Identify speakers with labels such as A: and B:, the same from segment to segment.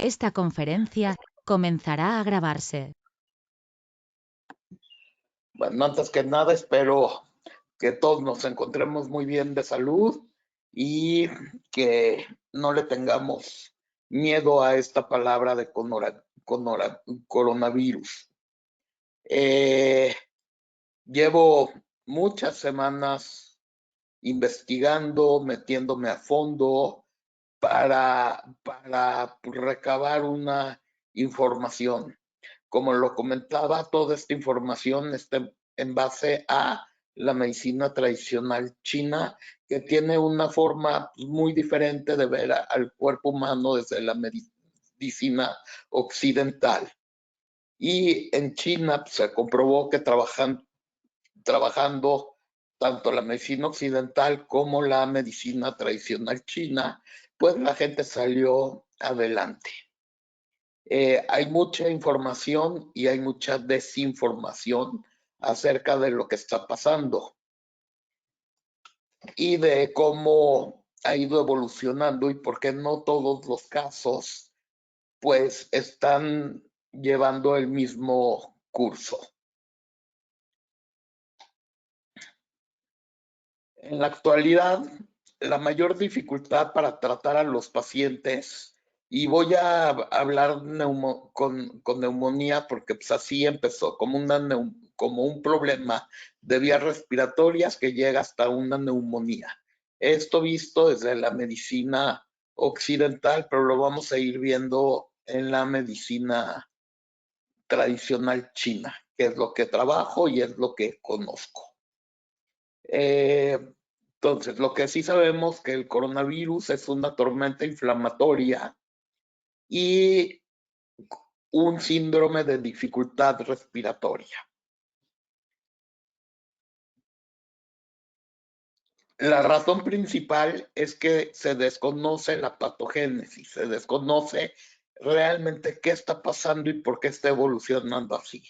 A: Esta conferencia comenzará a grabarse.
B: Bueno, antes que nada, espero que todos nos encontremos muy bien de salud y que no le tengamos miedo a esta palabra de coronavirus. Llevo muchas semanas investigando, metiéndome a fondo para recabar una información. Como lo comentaba, toda esta información está en base a la medicina tradicional china, que tiene una forma muy diferente de ver al cuerpo humano desde la medicina occidental. Y en China se comprobó que trabajando tanto la medicina occidental como la medicina tradicional china, pues la gente salió adelante. Hay mucha información y hay mucha desinformación acerca de lo que está pasando y de cómo ha ido evolucionando y por qué no todos los casos pues están llevando el mismo curso. En la actualidad, la mayor dificultad para tratar a los pacientes, y voy a hablar con neumonía porque pues así empezó, como un problema de vías respiratorias que llega hasta una neumonía. Esto visto desde la medicina occidental, pero lo vamos a ir viendo en la medicina tradicional china, que es lo que trabajo y es lo que conozco. Entonces, lo que sí sabemos que el coronavirus es una tormenta inflamatoria y un síndrome de dificultad respiratoria. La razón principal es que se desconoce la patogénesis, se desconoce realmente qué está pasando y por qué está evolucionando así.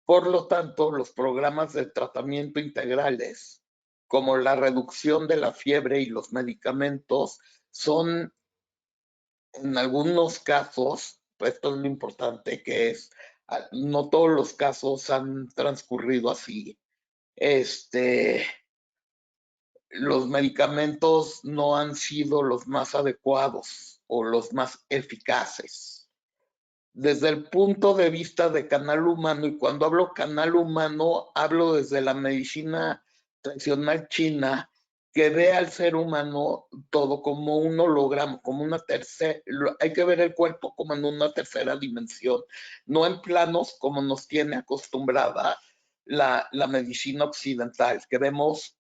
B: Por lo tanto, los programas de tratamiento integrales, como la reducción de la fiebre y los medicamentos, son en algunos casos, esto es lo importante, que es, no todos los casos han transcurrido así. Los medicamentos no han sido los más adecuados o los más eficaces. Desde el punto de vista de canal humano, y cuando hablo canal humano, hablo desde la medicina tradicional china, que ve al ser humano todo como un holograma, como una tercera, hay que ver el cuerpo como en una tercera dimensión, no en planos como nos tiene acostumbrada la medicina occidental, que vemos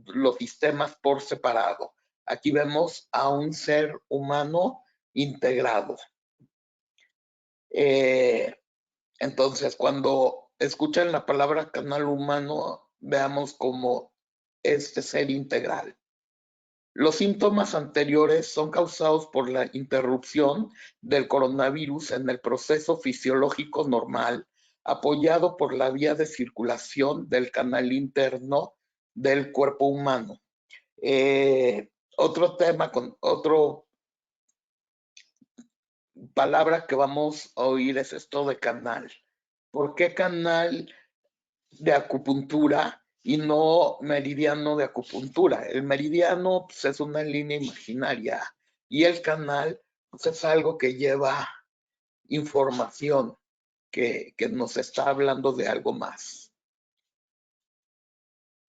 B: los sistemas por separado. Aquí vemos a un ser humano integrado. Entonces, cuando escuchan la palabra canal humano, veamos como este ser integral. Los síntomas anteriores son causados por la interrupción del coronavirus en el proceso fisiológico normal, apoyado por la vía de circulación del canal interno del cuerpo humano. Otro tema otro palabra que vamos a oír es esto de canal. ¿Por qué canal de acupuntura y no meridiano de acupuntura? El meridiano pues, es una línea imaginaria y el canal pues, es algo que lleva información, que nos está hablando de algo más.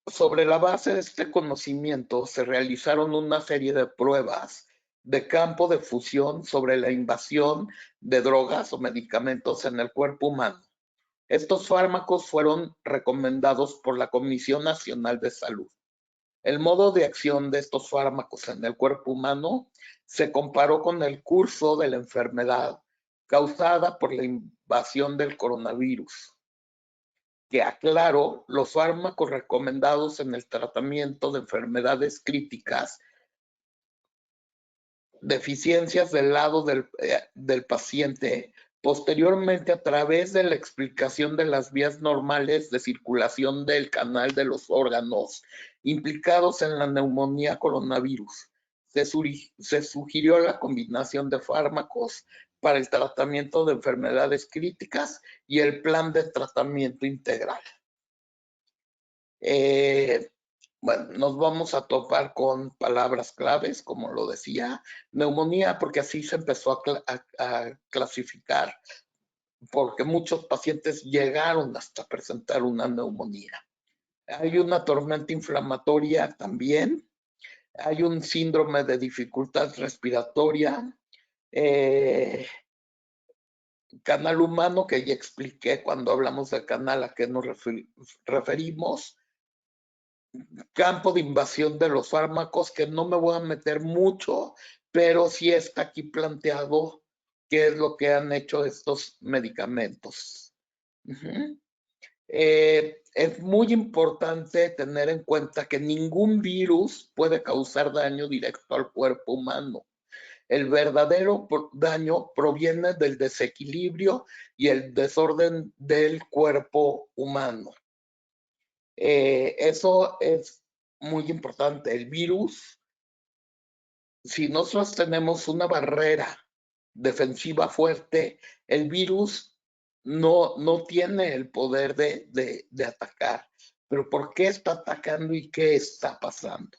B: Sobre la base de este conocimiento se realizaron una serie de pruebas de campo de fusión sobre la invasión de drogas o medicamentos en el cuerpo humano. Estos fármacos fueron recomendados por la Comisión Nacional de Salud. El modo de acción de estos fármacos en el cuerpo humano se comparó con el curso de la enfermedad causada por la invasión del coronavirus. Que aclaro, los fármacos recomendados en el tratamiento de enfermedades críticas, deficiencias del lado del paciente, posteriormente a través de la explicación de las vías normales de circulación del canal de los órganos implicados en la neumonía coronavirus, se sugirió la combinación de fármacos para el tratamiento de enfermedades críticas y el plan de tratamiento integral. Bueno, nos vamos a topar con palabras claves, como lo decía, neumonía, porque así se empezó a clasificar, porque muchos pacientes llegaron hasta presentar una neumonía. Hay una tormenta inflamatoria también, hay un síndrome de dificultad respiratoria, canal humano, que ya expliqué cuando hablamos del canal a qué nos referimos, campo de invasión de los fármacos, que no me voy a meter mucho, pero sí está aquí planteado qué es lo que han hecho estos medicamentos. Es muy importante tener en cuenta que ningún virus puede causar daño directo al cuerpo humano. El verdadero daño proviene del desequilibrio y el desorden del cuerpo humano. Eso es muy importante. El virus, si nosotros tenemos una barrera defensiva fuerte, el virus no tiene el poder de atacar. Pero ¿por qué está atacando y qué está pasando?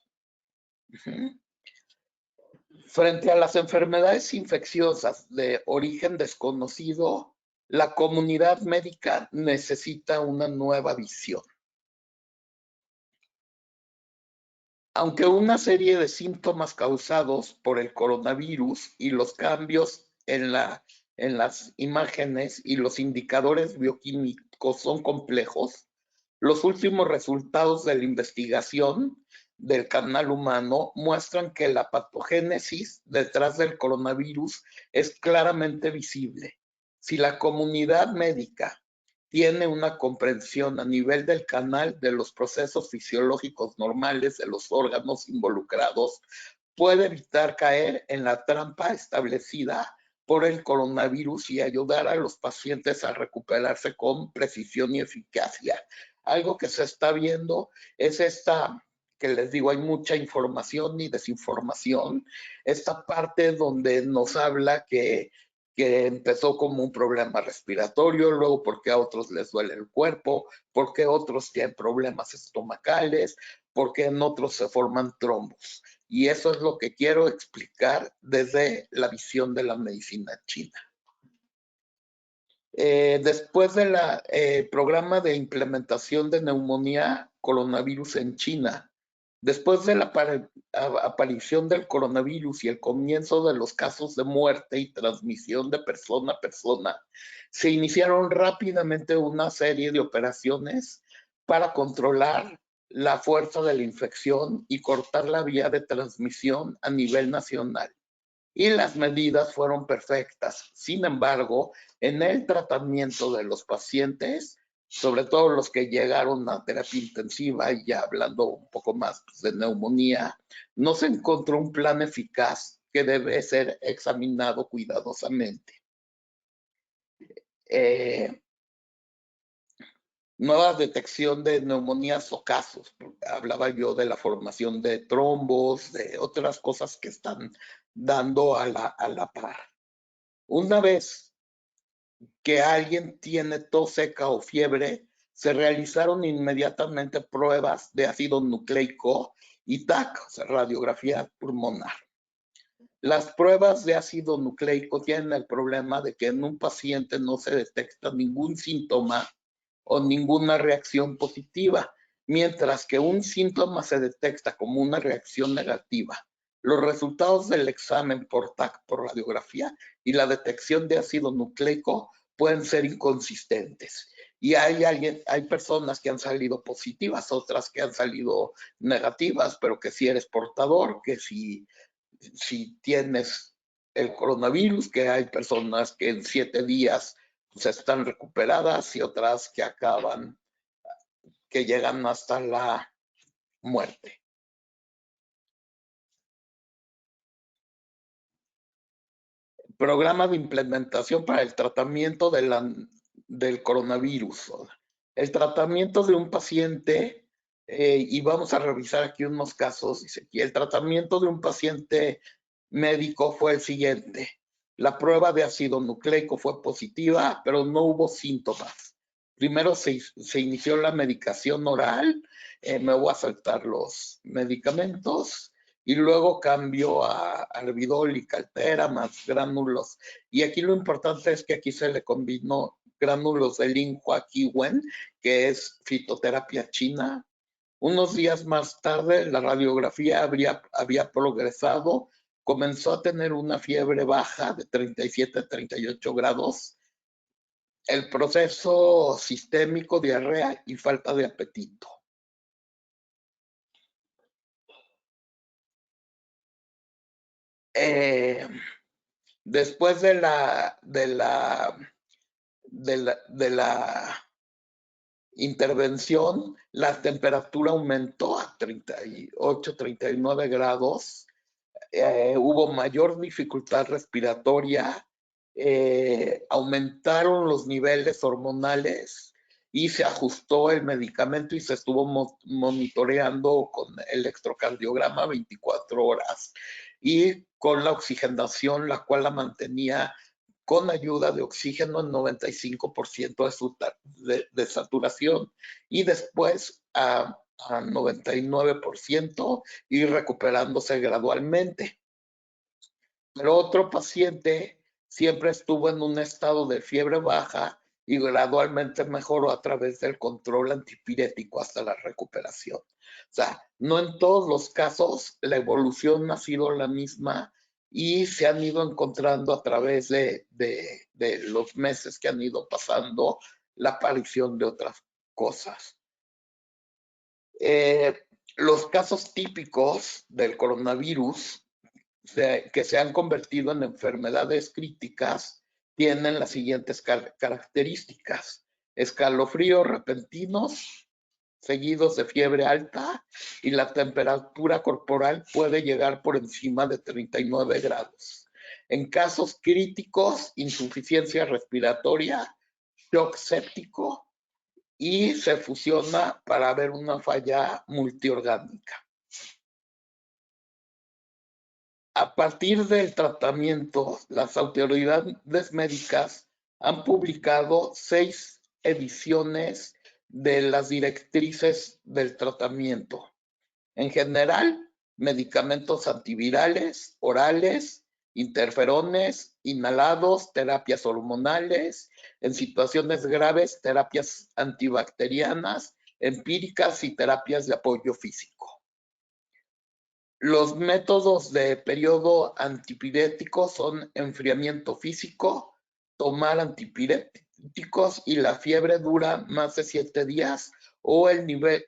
B: Frente a las enfermedades infecciosas de origen desconocido, la comunidad médica necesita una nueva visión. Aunque una serie de síntomas causados por el coronavirus y los cambios en las imágenes y los indicadores bioquímicos son complejos, los últimos resultados de la investigación del canal humano muestran que la patogénesis detrás del coronavirus es claramente visible. Si la comunidad médica tiene una comprensión a nivel del canal de los procesos fisiológicos normales de los órganos involucrados, puede evitar caer en la trampa establecida por el coronavirus y ayudar a los pacientes a recuperarse con precisión y eficacia. Algo que se está viendo es esta, que les digo, hay mucha información y desinformación, esta parte donde nos habla que empezó como un problema respiratorio, luego porque a otros les duele el cuerpo, porque otros tienen problemas estomacales, porque en otros se forman trombos. Y eso es lo que quiero explicar desde la visión de la medicina china. Después del programa de implementación de neumonía coronavirus en China, después de la aparición del coronavirus y el comienzo de los casos de muerte y transmisión de persona a persona, se iniciaron rápidamente una serie de operaciones para controlar la fuerza de la infección y cortar la vía de transmisión a nivel nacional. Y las medidas fueron perfectas. Sin embargo, en el tratamiento de los pacientes, sobre todo los que llegaron a terapia intensiva, y ya hablando un poco más de neumonía, no se encontró un plan eficaz que debe ser examinado cuidadosamente. Nueva detección de neumonías o casos. Hablaba yo de la formación de trombos, de otras cosas que están dando a la par. Una vez que alguien tiene tos seca o fiebre, se realizaron inmediatamente pruebas de ácido nucleico y TAC, o sea, radiografía pulmonar. Las pruebas de ácido nucleico tienen el problema de que en un paciente no se detecta ningún síntoma o ninguna reacción positiva, mientras que un síntoma se detecta como una reacción negativa. Los resultados del examen por TAC, por radiografía, y la detección de ácido nucleico pueden ser inconsistentes. Y hay personas que han salido positivas, otras que han salido negativas, pero que si eres portador, que si tienes el coronavirus, que hay personas que en 7 días se están recuperadas y otras que acaban, que llegan hasta la muerte. Programa de implementación para el tratamiento del coronavirus. El tratamiento de un paciente y vamos a revisar aquí unos casos. Dice aquí, el tratamiento de un paciente médico fue el siguiente. La prueba de ácido nucleico fue positiva, pero no hubo síntomas. Primero se inició la medicación oral, me voy a saltar los medicamentos, y luego cambió a Arbidol y Caltera más gránulos. Y aquí lo importante es que aquí se le combinó gránulos de Linhua Kiwen, que es fitoterapia china. Unos días más tarde, la radiografía había progresado, comenzó a tener una fiebre baja de 37 a 38 grados, el proceso sistémico, diarrea y falta de apetito. Después de la intervención, la temperatura aumentó a 38, 39 grados. Hubo mayor dificultad respiratoria, aumentaron los niveles hormonales y se ajustó el medicamento y se estuvo monitoreando con electrocardiograma 24 horas y con la oxigenación, la cual la mantenía con ayuda de oxígeno en 95% de saturación, y después a 99% y recuperándose gradualmente. Pero otro paciente siempre estuvo en un estado de fiebre baja y gradualmente mejoró a través del control antipirético hasta la recuperación. O sea, no en todos los casos la evolución ha sido la misma y se han ido encontrando a través de los meses que han ido pasando la aparición de otras cosas. Los casos típicos del coronavirus que se han convertido en enfermedades críticas tienen las siguientes características: escalofríos repentinos, seguidos de fiebre alta, y la temperatura corporal puede llegar por encima de 39 grados. En casos críticos, insuficiencia respiratoria, shock séptico, y se fusiona para ver una falla multiorgánica. A partir del tratamiento, las autoridades médicas han publicado 6 ediciones de las directrices del tratamiento. En general, medicamentos antivirales, orales, interferones, inhalados, terapias hormonales, en situaciones graves, terapias antibacterianas, empíricas y terapias de apoyo físico. Los métodos de periodo antipirético son enfriamiento físico, tomar antipiréticos y la fiebre dura más de 7 días o el nivel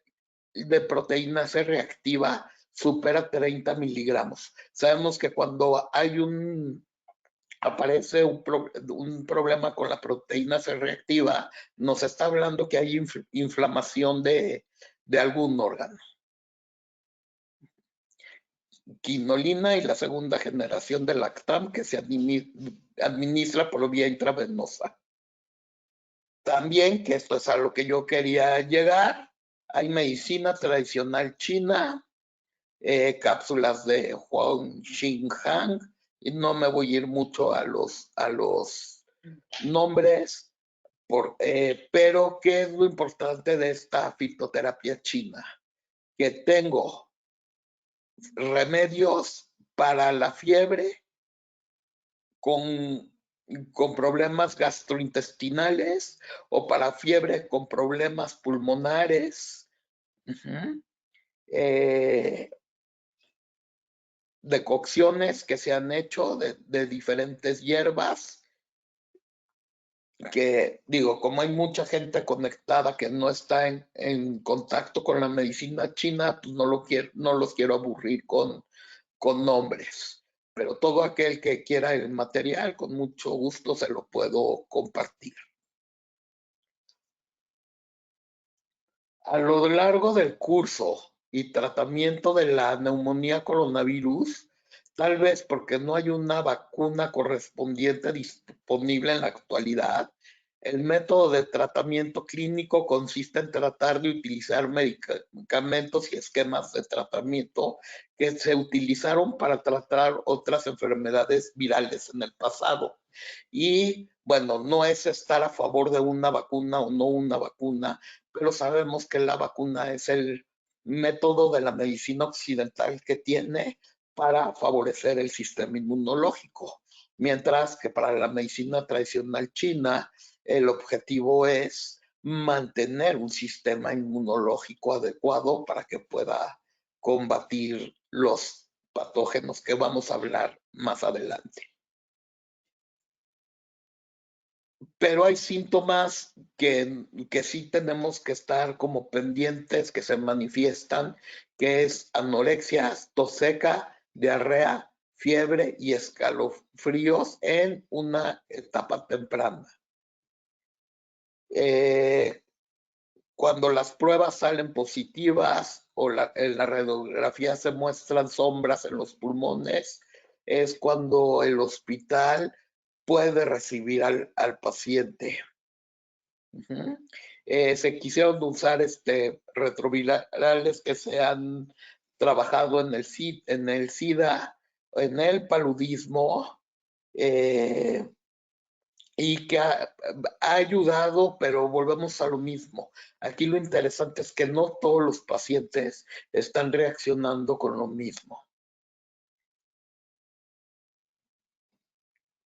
B: de proteína C reactiva supera 30 miligramos. Sabemos que cuando hay aparece un problema con la proteína C reactiva, nos está hablando que hay inflamación de algún órgano. Quinolina y la segunda generación de Lactam, que se administra por vía intravenosa. También, que esto es a lo que yo quería llegar, hay medicina tradicional china, cápsulas de Huang Xinhang, y no me voy a ir mucho a los nombres, pero ¿qué es lo importante de esta fitoterapia china? Que tengo remedios para la fiebre con problemas gastrointestinales o para fiebre con problemas pulmonares. Decocciones que se han hecho de diferentes hierbas, que digo, como hay mucha gente conectada que no está en contacto con la medicina china, pues no los quiero aburrir con nombres, pero todo aquel que quiera el material, con mucho gusto se lo puedo compartir. A lo largo del curso y tratamiento de la neumonía coronavirus, tal vez porque no hay una vacuna correspondiente disponible en la actualidad, El método de tratamiento clínico consiste en tratar de utilizar medicamentos y esquemas de tratamiento que se utilizaron para tratar otras enfermedades virales en el pasado. Y bueno, no es estar a favor de una vacuna o no una vacuna, pero sabemos que la vacuna es el método de la medicina occidental que tiene para favorecer el sistema inmunológico, mientras que para la medicina tradicional china el objetivo es mantener un sistema inmunológico adecuado para que pueda combatir los patógenos que vamos a hablar más adelante. Pero hay síntomas que sí tenemos que estar como pendientes, que se manifiestan, que es anorexia, tos seca, diarrea, fiebre y escalofríos en una etapa temprana. Cuando las pruebas salen positivas o en la radiografía se muestran sombras en los pulmones, es cuando el hospital puede recibir al paciente. Se quisieron usar retrovirales que se han trabajado en el SIDA, en el paludismo, y que ha ayudado, pero volvemos a lo mismo. Aquí lo interesante es que no todos los pacientes están reaccionando con lo mismo.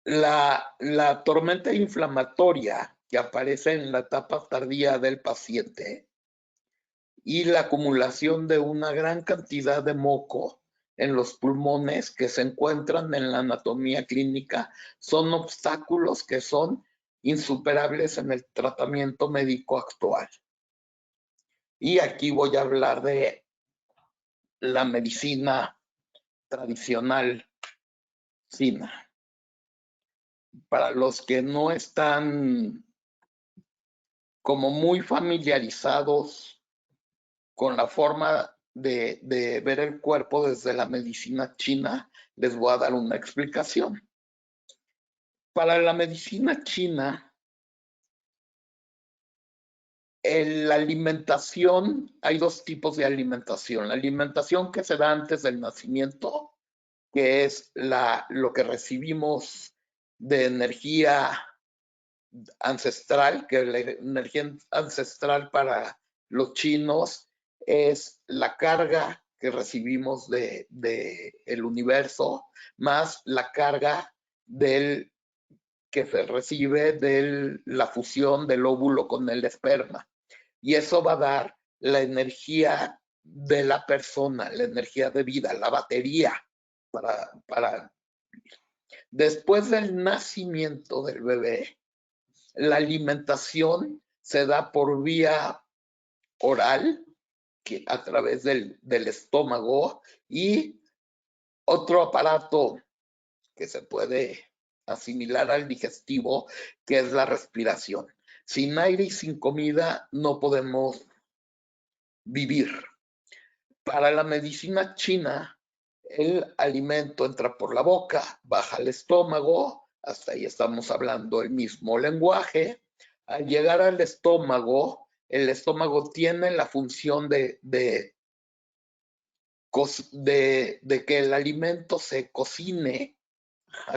B: La tormenta inflamatoria que aparece en la etapa tardía del paciente y la acumulación de una gran cantidad de moco en los pulmones que se encuentran en la anatomía clínica son obstáculos que son insuperables en el tratamiento médico actual. Y aquí voy a hablar de la medicina tradicional china. Para los que no están como muy familiarizados con la forma de ver el cuerpo desde la medicina china, les voy a dar una explicación. Para la medicina china, la alimentación, hay dos tipos de alimentación. La alimentación que se da antes del nacimiento, que es lo que recibimos de energía ancestral, que la energía ancestral para los chinos es la carga que recibimos de el universo, más la carga que se recibe de la fusión del óvulo con el esperma. Y eso va a dar la energía de la persona, la energía de vida, la batería para después del nacimiento del bebé, la alimentación se da por vía oral, que a través del estómago, y otro aparato que se puede asimilar al digestivo, que es la respiración. Sin aire y sin comida no podemos vivir. Para la medicina china, el alimento entra por la boca, baja al estómago, hasta ahí estamos hablando el mismo lenguaje. Al llegar al estómago, el estómago tiene la función de que el alimento se cocine,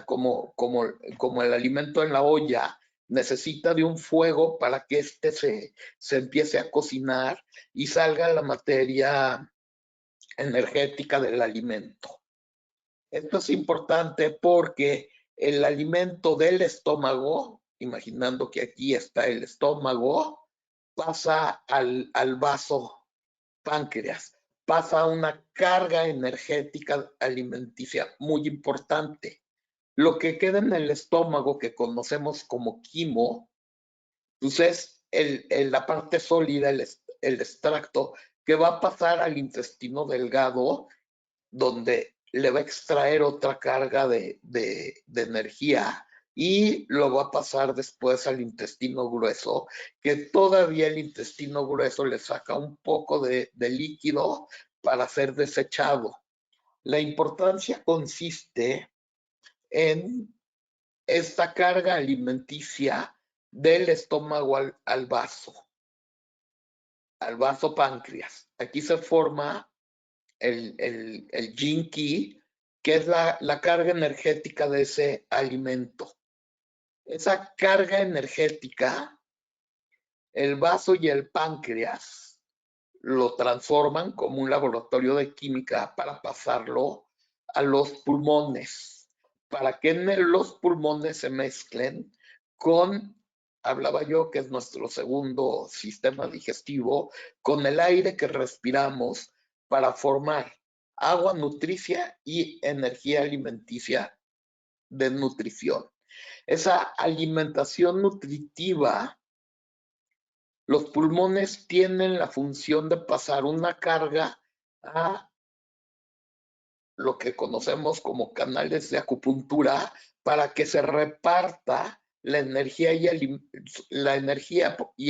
B: como el alimento en la olla necesita de un fuego para que se empiece a cocinar y salga la materia energética del alimento. Esto es importante porque el alimento del estómago, imaginando que aquí está el estómago, pasa al vaso páncreas, pasa una carga energética alimenticia muy importante. Lo que queda en el estómago, que conocemos como quimo, pues es la parte sólida, el extracto, que va a pasar al intestino delgado, donde le va a extraer otra carga de energía y lo va a pasar después al intestino grueso, que todavía el intestino grueso le saca un poco de líquido para ser desechado. La importancia consiste en esta carga alimenticia del estómago al vaso páncreas. Aquí se forma el yin qi, que es la carga energética de ese alimento. Esa carga energética, el vaso y el páncreas lo transforman como un laboratorio de química para pasarlo a los pulmones, para que en los pulmones se mezclen con, hablaba yo que es nuestro segundo sistema digestivo, con el aire que respiramos para formar agua nutricia y energía alimenticia de nutrición. Esa alimentación nutritiva, los pulmones tienen la función de pasar una carga a lo que conocemos como canales de acupuntura para que se reparta la energía y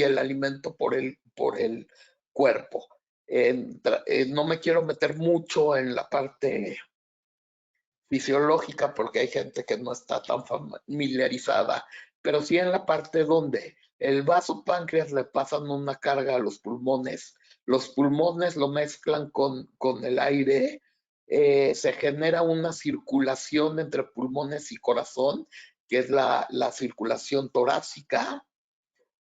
B: el alimento por el cuerpo. No me quiero meter mucho en la parte fisiológica porque hay gente que no está tan familiarizada, pero sí en la parte donde el vaso páncreas le pasan una carga a los pulmones lo mezclan con el aire, se genera una circulación entre pulmones y corazón, que es la circulación torácica.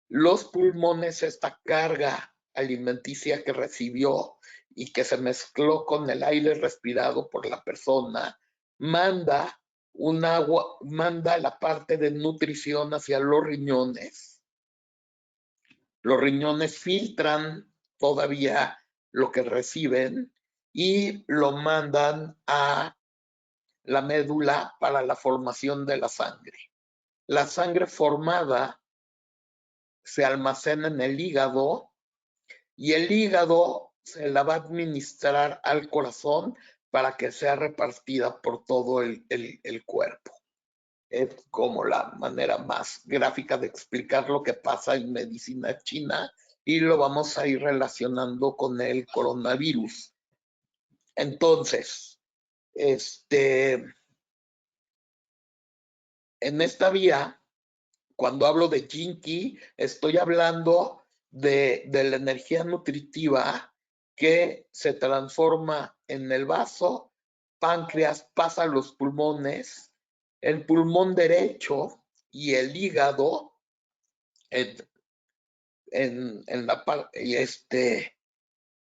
B: Los pulmones, esta carga alimenticia que recibió y que se mezcló con el aire respirado por la persona, manda la parte de nutrición hacia los riñones. Los riñones filtran todavía lo que reciben y lo mandan a la médula para la formación de la sangre. La sangre formada se almacena en el hígado y el hígado se la va a administrar al corazón para que sea repartida por todo el cuerpo. Es como la manera más gráfica de explicar lo que pasa en medicina china y lo vamos a ir relacionando con el coronavirus. Entonces, en esta vía, cuando hablo de yin qi, estoy hablando de la energía nutritiva que se transforma en el vaso, páncreas pasa a los pulmones, el pulmón derecho y el hígado en la parte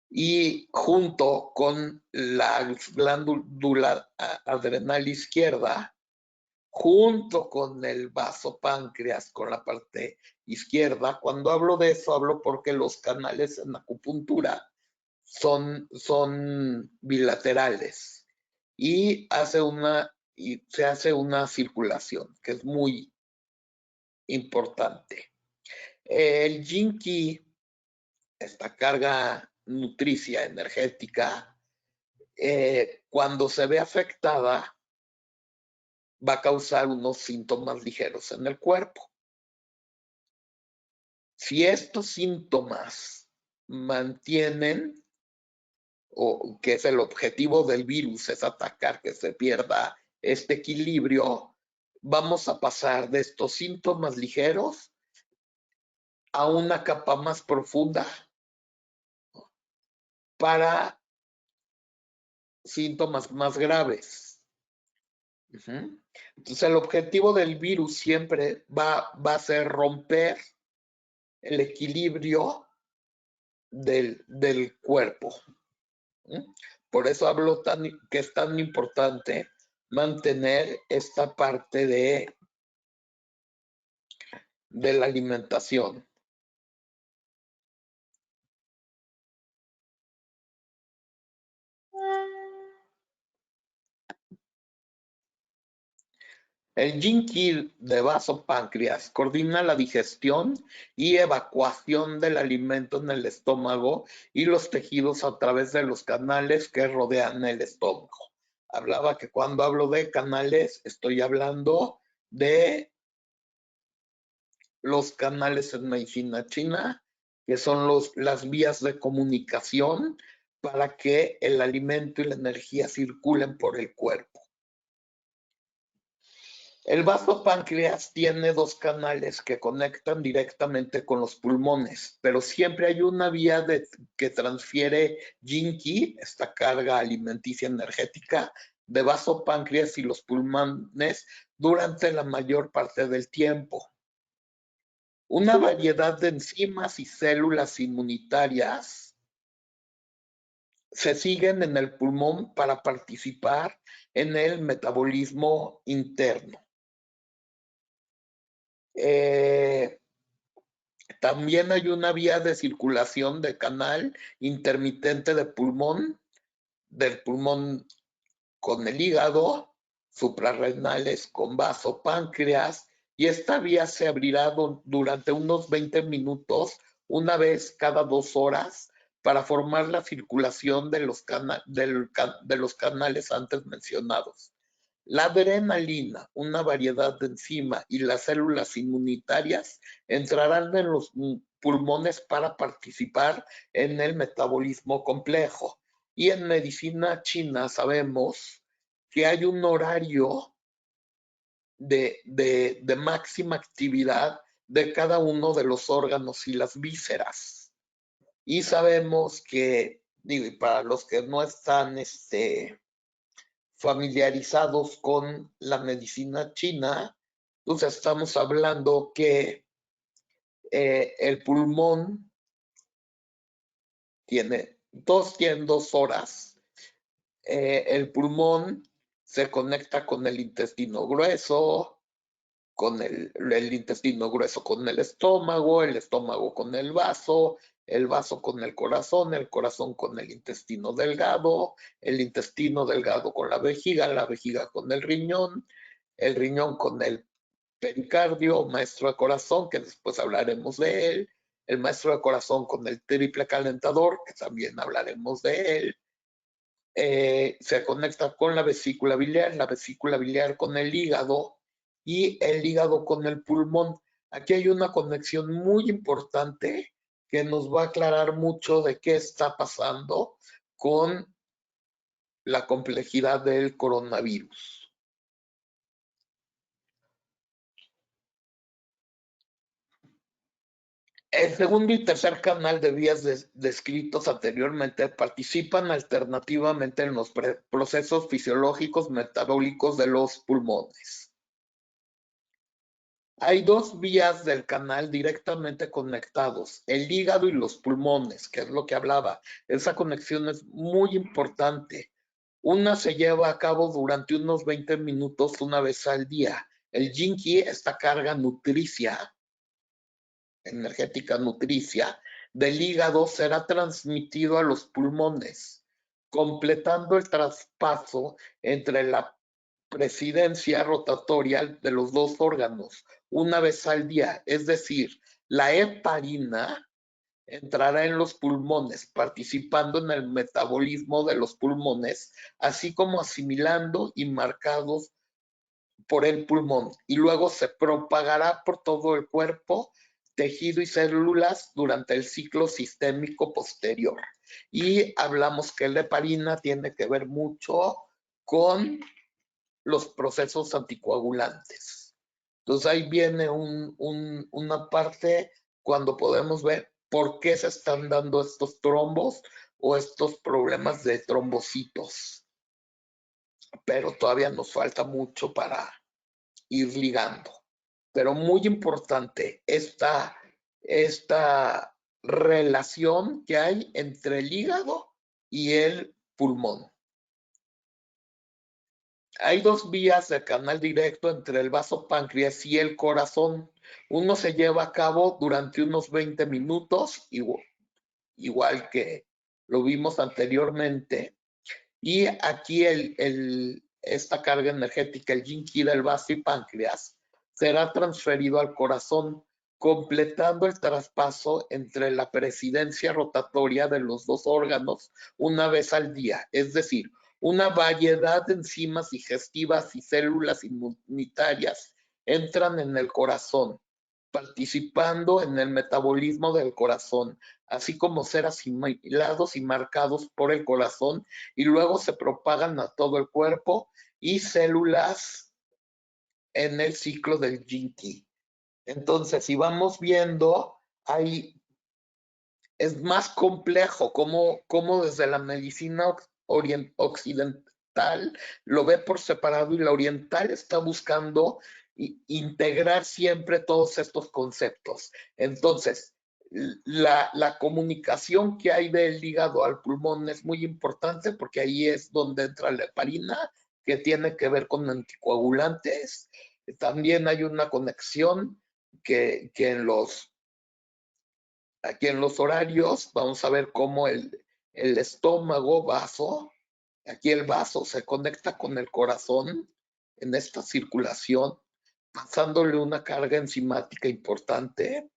B: y junto con la glándula adrenal izquierda, junto con el vaso páncreas, con la parte izquierda. Cuando hablo de eso, hablo porque los canales en acupuntura son bilaterales y se hace una circulación que es muy importante. El yin qi, esta carga nutricia energética, cuando se ve afectada, va a causar unos síntomas ligeros en el cuerpo. Si estos síntomas mantienen, o que es el objetivo del virus, es atacar que se pierda este equilibrio, vamos a pasar de estos síntomas ligeros a una capa más profunda para síntomas más graves. Entonces el objetivo del virus siempre va a ser romper el equilibrio del cuerpo. Por eso hablo que es tan importante mantener esta parte de la alimentación. El yin qi de vaso páncreas coordina la digestión y evacuación del alimento en el estómago y los tejidos a través de los canales que rodean el estómago. Hablaba que cuando hablo de canales estoy hablando de los canales en medicina china, que son las vías de comunicación para que el alimento y la energía circulen por el cuerpo. El vaso páncreas tiene dos canales que conectan directamente con los pulmones, pero siempre hay una vía que transfiere Yin-Qi, esta carga alimenticia energética, de vaso páncreas y los pulmones durante la mayor parte del tiempo. Una variedad de enzimas y células inmunitarias se siguen en el pulmón para participar en el metabolismo interno. También hay una vía de circulación de canal intermitente del pulmón con el hígado, suprarrenales con vaso páncreas, y esta vía se abrirá durante unos 20 minutos, una vez cada 2 horas, para formar la circulación de los canales antes mencionados. La adrenalina, una variedad de enzima y las células inmunitarias entrarán en los pulmones para participar en el metabolismo complejo. Y en medicina china sabemos que hay un horario de máxima actividad de cada uno de los órganos y las vísceras. Y sabemos que, digo, y para los que no están familiarizados con la medicina china, pues estamos hablando que el pulmón todos tienen 2 horas. El pulmón se conecta con el intestino grueso, con el intestino grueso con el estómago con el vaso con el corazón con el intestino delgado con la vejiga con el riñón con el pericardio, maestro de corazón, que después hablaremos de él, el maestro de corazón con el triple calentador, que también hablaremos de él. Se conecta con la vesícula biliar con el hígado y el hígado con el pulmón. Aquí hay una conexión muy importante que nos va a aclarar mucho de qué está pasando con la complejidad del coronavirus. El segundo y tercer canal de vías descritos anteriormente participan alternativamente en los procesos fisiológicos metabólicos de los pulmones. Hay dos vías del canal directamente conectados, el hígado y los pulmones, que es lo que hablaba. Esa conexión es muy importante. Una se lleva a cabo durante unos 20 minutos una vez al día. El Yin-Qi, esta carga nutricia, energética nutricia, del hígado será transmitido a los pulmones, completando el traspaso entre la presidencia rotatoria de los dos órganos una vez al día. Es decir, la heparina entrará en los pulmones, participando en el metabolismo de los pulmones, así como asimilando y marcados por el pulmón, y luego se propagará por todo el cuerpo, tejido y células durante el ciclo sistémico posterior. Y hablamos que la heparina tiene que ver mucho con los procesos anticoagulantes. Entonces ahí viene una parte cuando podemos ver por qué se están dando estos trombos o estos problemas de trombocitos. Pero todavía nos falta mucho para ir ligando. Pero muy importante esta relación que hay entre el hígado y el pulmón. Hay dos vías de canal directo entre el vaso páncreas y el corazón. Uno se lleva a cabo durante unos 20 minutos, igual que lo vimos anteriormente. Y aquí esta carga energética, el Yin-Qi del vaso y páncreas, será transferido al corazón, completando el traspaso entre la presidencia rotatoria de los dos órganos una vez al día. Es decir, una variedad de enzimas digestivas y células inmunitarias entran en el corazón, participando en el metabolismo del corazón, así como ser asimilados y marcados por el corazón, y luego se propagan a todo el cuerpo y células en el ciclo del Yin-Qi. Entonces, si vamos viendo, es más complejo cómo desde la medicina occidental lo ve por separado y la oriental está buscando integrar siempre todos estos conceptos. Entonces, la comunicación que hay del hígado al pulmón es muy importante porque ahí es donde entra la heparina, que tiene que ver con anticoagulantes. También hay una conexión que aquí en los horarios vamos a ver cómo el estómago, vaso, aquí el vaso se conecta con el corazón en esta circulación, pasándole una carga enzimática importante.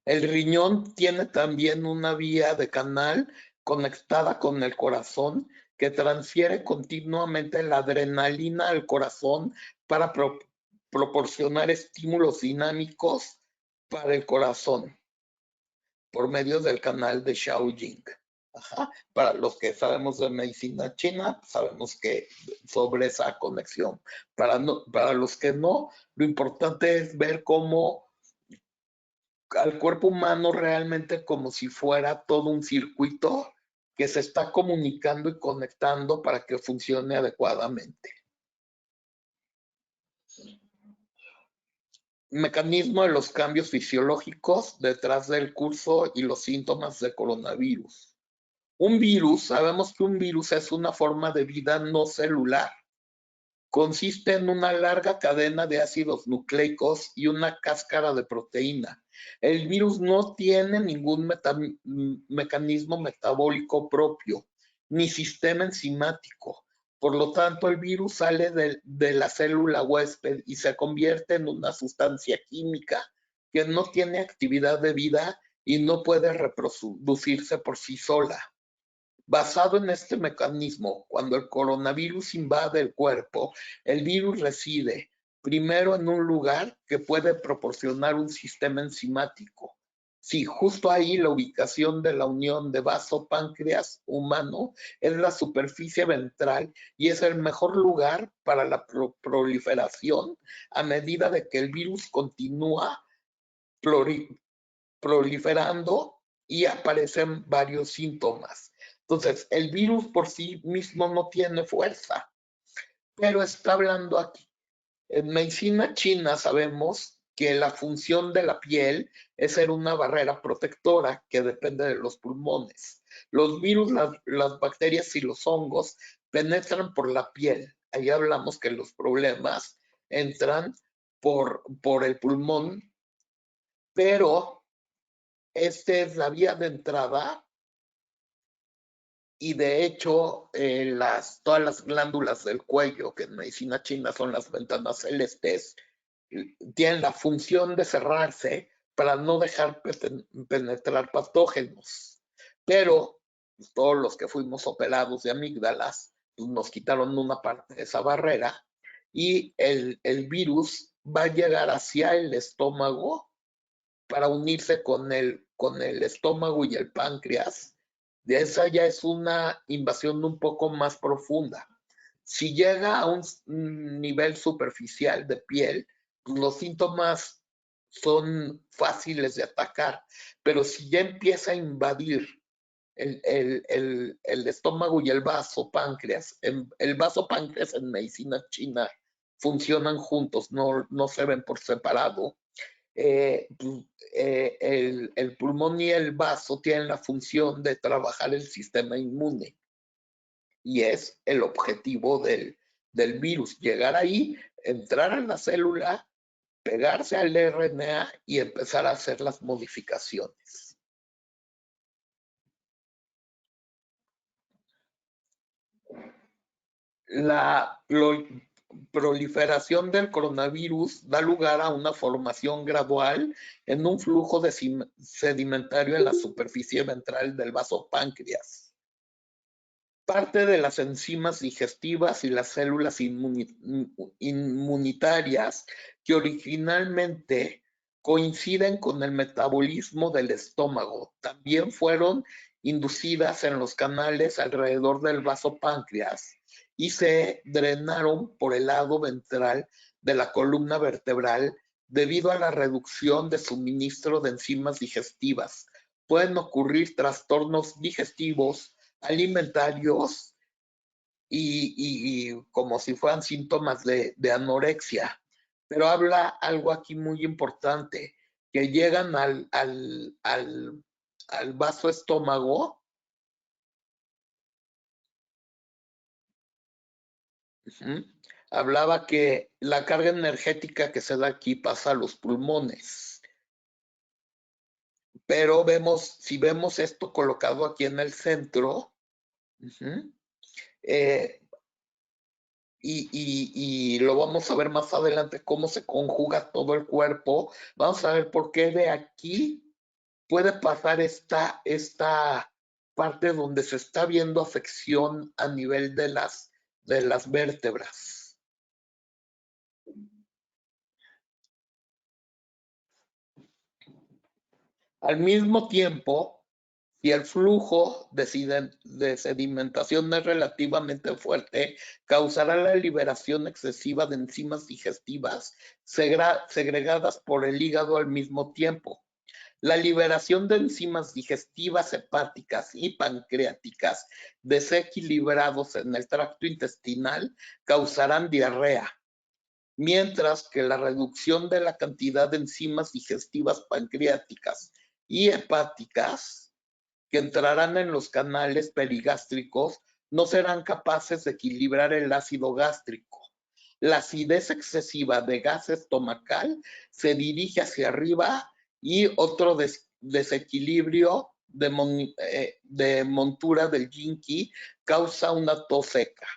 B: El riñón tiene también una vía de canal conectada con el corazón que transfiere continuamente la adrenalina al corazón para proporcionar estímulos dinámicos para el corazón por medio del canal de Shaoying. Para los que sabemos de medicina china, sabemos que sobre esa conexión. Para los que no, lo importante es ver cómo al cuerpo humano realmente como si fuera todo un circuito que se está comunicando y conectando para que funcione adecuadamente. Mecanismo de los cambios fisiológicos detrás del curso y los síntomas de coronavirus. Un virus, sabemos que un virus es una forma de vida no celular. Consiste en una larga cadena de ácidos nucleicos y una cáscara de proteína. El virus no tiene ningún mecanismo metabólico propio, ni sistema enzimático. Por lo tanto, el virus sale de la célula huésped y se convierte en una sustancia química que no tiene actividad de vida y no puede reproducirse por sí sola. Basado en este mecanismo, cuando el coronavirus invade el cuerpo, el virus reside primero en un lugar que puede proporcionar un sistema enzimático. Sí, justo ahí la ubicación de la unión de vaso-páncreas humano es la superficie ventral y es el mejor lugar para la proliferación a medida de que el virus continúa proliferando y aparecen varios síntomas. Entonces, el virus por sí mismo no tiene fuerza, pero está hablando aquí. En medicina china sabemos que la función de la piel es ser una barrera protectora que depende de los pulmones. Los virus, las bacterias y los hongos penetran por la piel. Ahí hablamos que los problemas entran por el pulmón, pero esta es la vía de entrada y de hecho todas las glándulas del cuello, que en medicina china son las ventanas celestes, tienen la función de cerrarse para no dejar penetrar patógenos. Pero todos los que fuimos operados de amígdalas, pues nos quitaron una parte de esa barrera y el virus va a llegar hacia el estómago para unirse con el estómago y el páncreas. De esa ya es una invasión un poco más profunda. Si llega a un nivel superficial de piel, pues los síntomas son fáciles de atacar, pero si ya empieza a invadir el estómago y el vaso páncreas, el vaso páncreas en medicina china funcionan juntos, no se ven por separado. El pulmón y el vaso tienen la función de trabajar el sistema inmune y es el objetivo del virus, llegar ahí, entrar a la célula, pegarse al RNA y empezar a hacer las modificaciones. La proliferación del coronavirus da lugar a una formación gradual en un flujo sedimentario en la superficie ventral del vaso páncreas. Parte de las enzimas digestivas y las células inmunitarias que originalmente coinciden con el metabolismo del estómago también fueron inducidas en los canales alrededor del vaso páncreas y se drenaron por el lado ventral de la columna vertebral debido a la reducción de suministro de enzimas digestivas. Pueden ocurrir trastornos digestivos, alimentarios y como si fueran síntomas de anorexia. Pero habla algo aquí muy importante, que llegan al vaso estómago. Hablaba que la carga energética que se da aquí pasa a los pulmones. Pero si vemos esto colocado aquí en el centro, y lo vamos a ver más adelante cómo se conjuga todo el cuerpo, vamos a ver por qué de aquí puede pasar esta parte donde se está viendo afección a nivel de las vértebras. Al mismo tiempo, si el flujo de sedimentación es relativamente fuerte, causará la liberación excesiva de enzimas digestivas segregadas por el hígado al mismo tiempo. La liberación de enzimas digestivas hepáticas y pancreáticas desequilibrados en el tracto intestinal causarán diarrea, mientras que la reducción de la cantidad de enzimas digestivas pancreáticas y hepáticas que entrarán en los canales perigástricos no serán capaces de equilibrar el ácido gástrico. La acidez excesiva de gas estomacal se dirige hacia arriba y otro desequilibrio de montura del yin-qi causa una tos seca.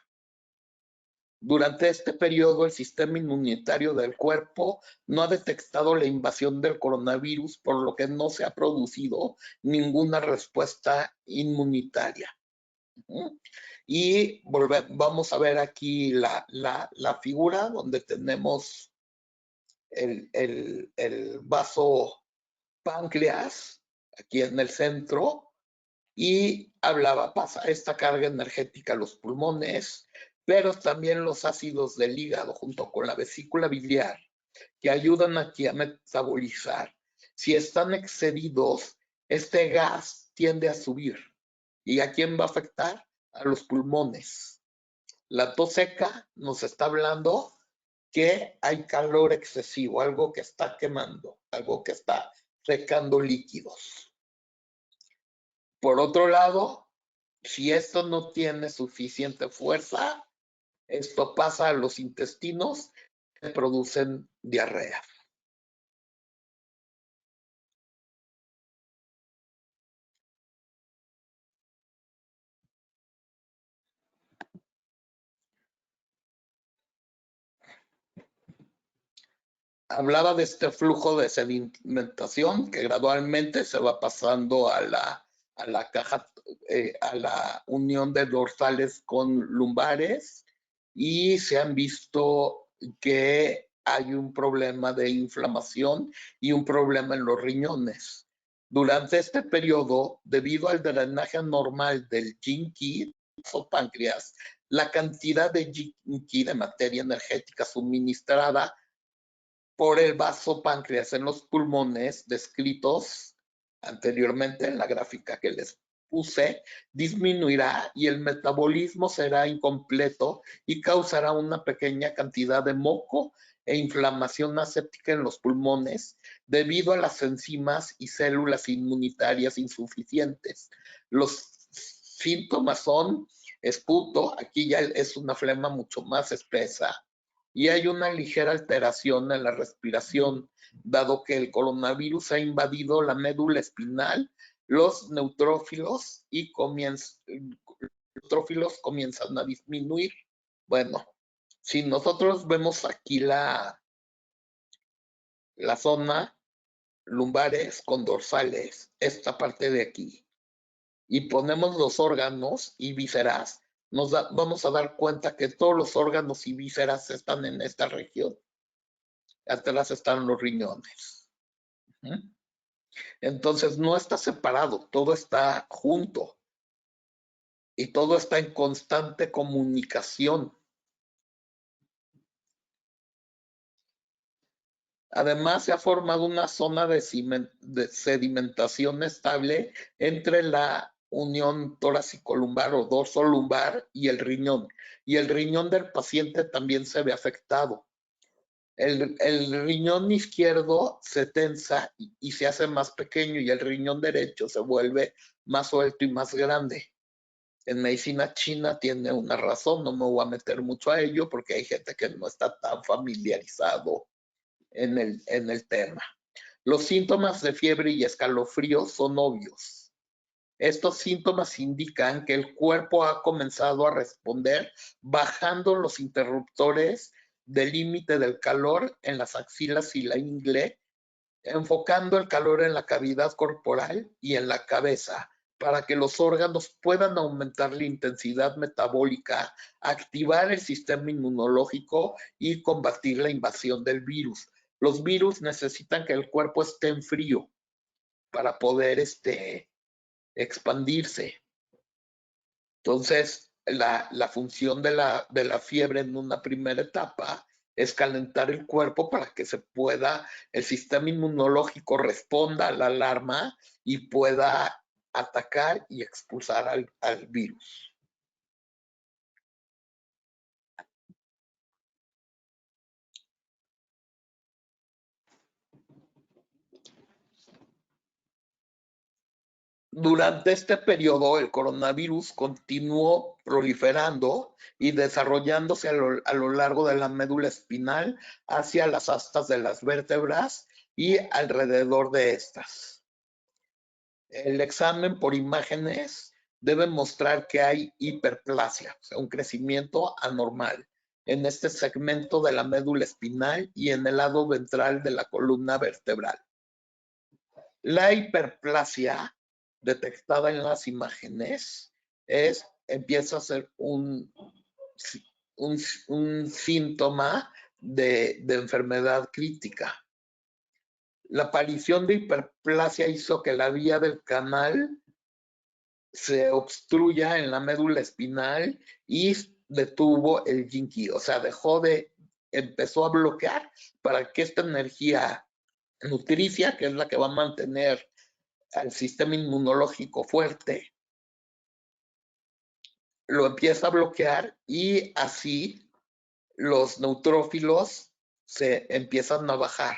B: Durante este periodo, el sistema inmunitario del cuerpo no ha detectado la invasión del coronavirus, por lo que no se ha producido ninguna respuesta inmunitaria. Y vamos a ver aquí la figura donde tenemos el vaso páncreas, aquí en el centro, y pasa esta carga energética a los pulmones, pero también los ácidos del hígado junto con la vesícula biliar, que ayudan aquí a metabolizar. Si están excedidos, este gas tiende a subir. ¿Y a quién va a afectar? A los pulmones. La tos seca nos está hablando que hay calor excesivo, algo que está quemando, algo que está secando líquidos. Por otro lado, si esto no tiene suficiente fuerza, esto pasa a los intestinos que producen diarrea. Hablaba de este flujo de sedimentación que gradualmente se va pasando a la caja, a la unión de dorsales con lumbares, y se han visto que hay un problema de inflamación y un problema en los riñones. Durante este periodo, debido al drenaje normal del yin-qi o páncreas, la cantidad de yin-qi, de materia energética suministrada por el vaso páncreas en los pulmones descritos anteriormente en la gráfica que les puse, disminuirá y el metabolismo será incompleto y causará una pequeña cantidad de moco e inflamación aséptica en los pulmones debido a las enzimas y células inmunitarias insuficientes. Los síntomas son esputo, aquí ya es una flema mucho más espesa, y hay una ligera alteración en la respiración, dado que el coronavirus ha invadido la médula espinal, los neutrófilos comienzan a disminuir. Bueno, si nosotros vemos aquí la zona lumbares con dorsales, esta parte de aquí, y ponemos los órganos y vísceras, vamos a dar cuenta que todos los órganos y vísceras están en esta región. Atrás están los riñones. Entonces no está separado, todo está junto. y todo está en constante comunicación. Además, se ha formado una zona de sedimentación estable entre la unión torácico-lumbar o dorso-lumbar y el riñón. Y el riñón del paciente también se ve afectado. El riñón izquierdo se tensa y se hace más pequeño y el riñón derecho se vuelve más suelto y más grande. En medicina china tiene una razón, no me voy a meter mucho a ello porque hay gente que no está tan familiarizado en el tema. Los síntomas de fiebre y escalofríos son obvios. Estos síntomas indican que el cuerpo ha comenzado a responder bajando los interruptores del límite del calor en las axilas y la ingle, enfocando el calor en la cavidad corporal y en la cabeza para que los órganos puedan aumentar la intensidad metabólica, activar el sistema inmunológico y combatir la invasión del virus. Los virus necesitan que el cuerpo esté en frío para poder expandirse. Entonces, la función de la fiebre en una primera etapa es calentar el cuerpo para que el sistema inmunológico responda a la alarma y pueda atacar y expulsar al virus. Durante este periodo, el coronavirus continuó proliferando y desarrollándose a lo largo de la médula espinal hacia las astas de las vértebras y alrededor de estas. El examen por imágenes debe mostrar que hay hiperplasia, o sea, un crecimiento anormal en este segmento de la médula espinal y en el lado ventral de la columna vertebral. La hiperplasia detectada en las imágenes empieza a ser un síntoma de enfermedad crítica. La aparición de hiperplasia hizo que la vía del canal se obstruya en la médula espinal y detuvo el Yin-Qi, o sea, empezó a bloquear para que esta energía nutricia, que es la que va a mantener al sistema inmunológico fuerte, lo empieza a bloquear y así los neutrófilos se empiezan a bajar.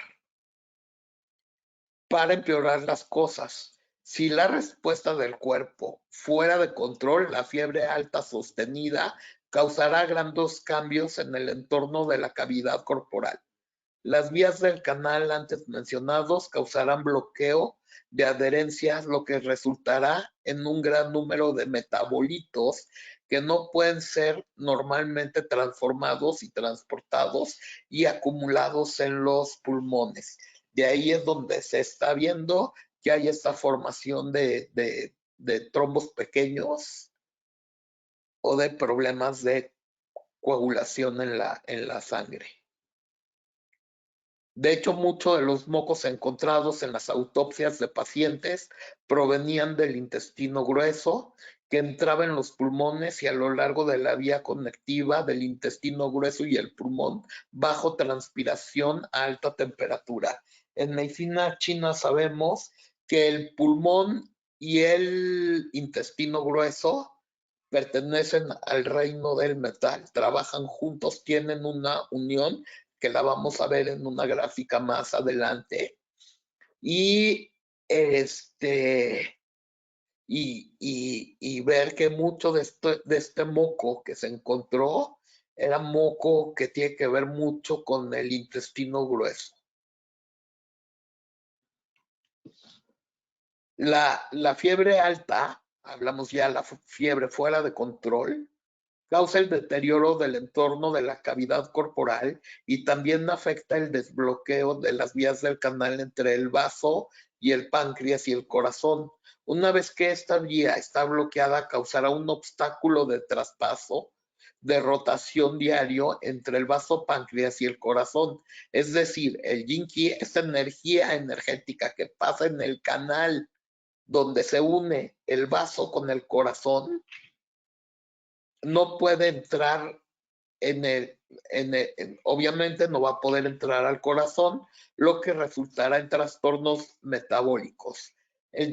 B: Para empeorar las cosas, si la respuesta del cuerpo fuera de control, la fiebre alta sostenida causará grandes cambios en el entorno de la cavidad corporal. Las vías del canal antes mencionados causarán bloqueo de adherencias, lo que resultará en un gran número de metabolitos que no pueden ser normalmente transformados y transportados y acumulados en los pulmones. De ahí es donde se está viendo que hay esta formación de trombos pequeños o de problemas de coagulación en la sangre. De hecho, muchos de los mocos encontrados en las autopsias de pacientes provenían del intestino grueso, que entraba en los pulmones y a lo largo de la vía conectiva del intestino grueso y el pulmón, bajo transpiración a alta temperatura. En medicina china sabemos que el pulmón y el intestino grueso pertenecen al reino del metal, trabajan juntos, tienen una unión que la vamos a ver en una gráfica más adelante. Y ver que mucho de este moco que se encontró era moco que tiene que ver mucho con el intestino grueso. La fiebre alta, hablamos ya de la fiebre fuera de control, causa el deterioro del entorno de la cavidad corporal y también afecta el desbloqueo de las vías del canal entre el vaso y el páncreas y el corazón. Una vez que esta vía está bloqueada, causará un obstáculo de traspaso de rotación diario entre el vaso páncreas y el corazón. Es decir, el Yin-Qi, esta energía energética que pasa en el canal donde se une el vaso con el corazón, no puede entrar obviamente no va a poder entrar al corazón, lo que resultará en trastornos metabólicos. El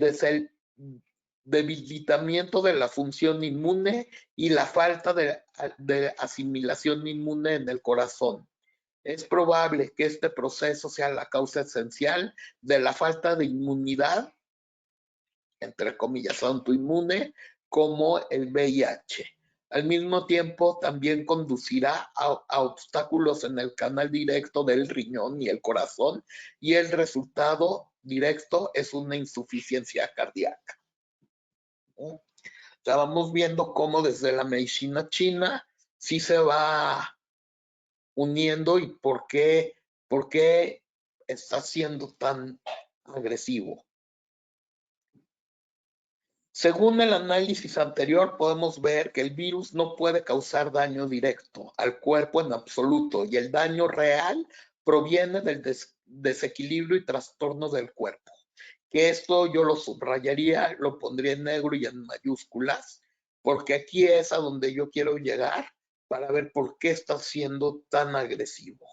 B: debilitamiento de la función inmune y la falta de asimilación inmune en el corazón. Es probable que este proceso sea la causa esencial de la falta de inmunidad, entre comillas, autoinmune, como el VIH. Al mismo tiempo, también conducirá a obstáculos en el canal directo del riñón y el corazón, y el resultado directo es una insuficiencia cardíaca. Estábamos viendo cómo desde la medicina china sí se va uniendo y por qué está siendo tan agresivo. Según el análisis anterior, podemos ver que el virus no puede causar daño directo al cuerpo en absoluto y el daño real proviene del desequilibrio y trastorno del cuerpo. Que esto yo lo subrayaría, lo pondría en negro y en mayúsculas, porque aquí es a donde yo quiero llegar para ver por qué está siendo tan agresivo.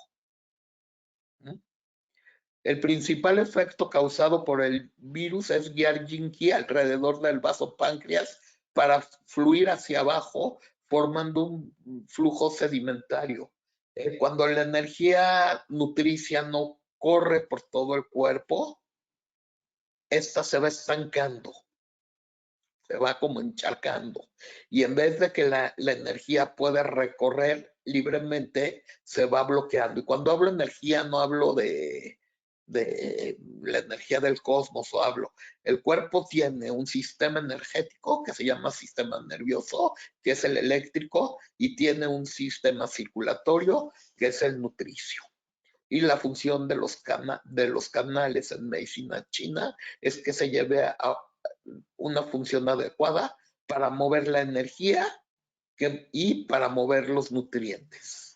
B: El principal efecto causado por el virus es guiar yin qi alrededor del vaso páncreas para fluir hacia abajo, formando un flujo sedimentario. Cuando la energía nutricia no corre por todo el cuerpo, esta se va estancando, se va como encharcando. Y en vez de que la energía pueda recorrer libremente, se va bloqueando. Y cuando hablo de energía, no hablo de la energía del cosmos o hablo. El cuerpo tiene un sistema energético que se llama sistema nervioso, que es el eléctrico, y tiene un sistema circulatorio, que es el nutricio. Y la función de los canales en medicina china es que se lleve a una función adecuada para mover la energía y para mover los nutrientes.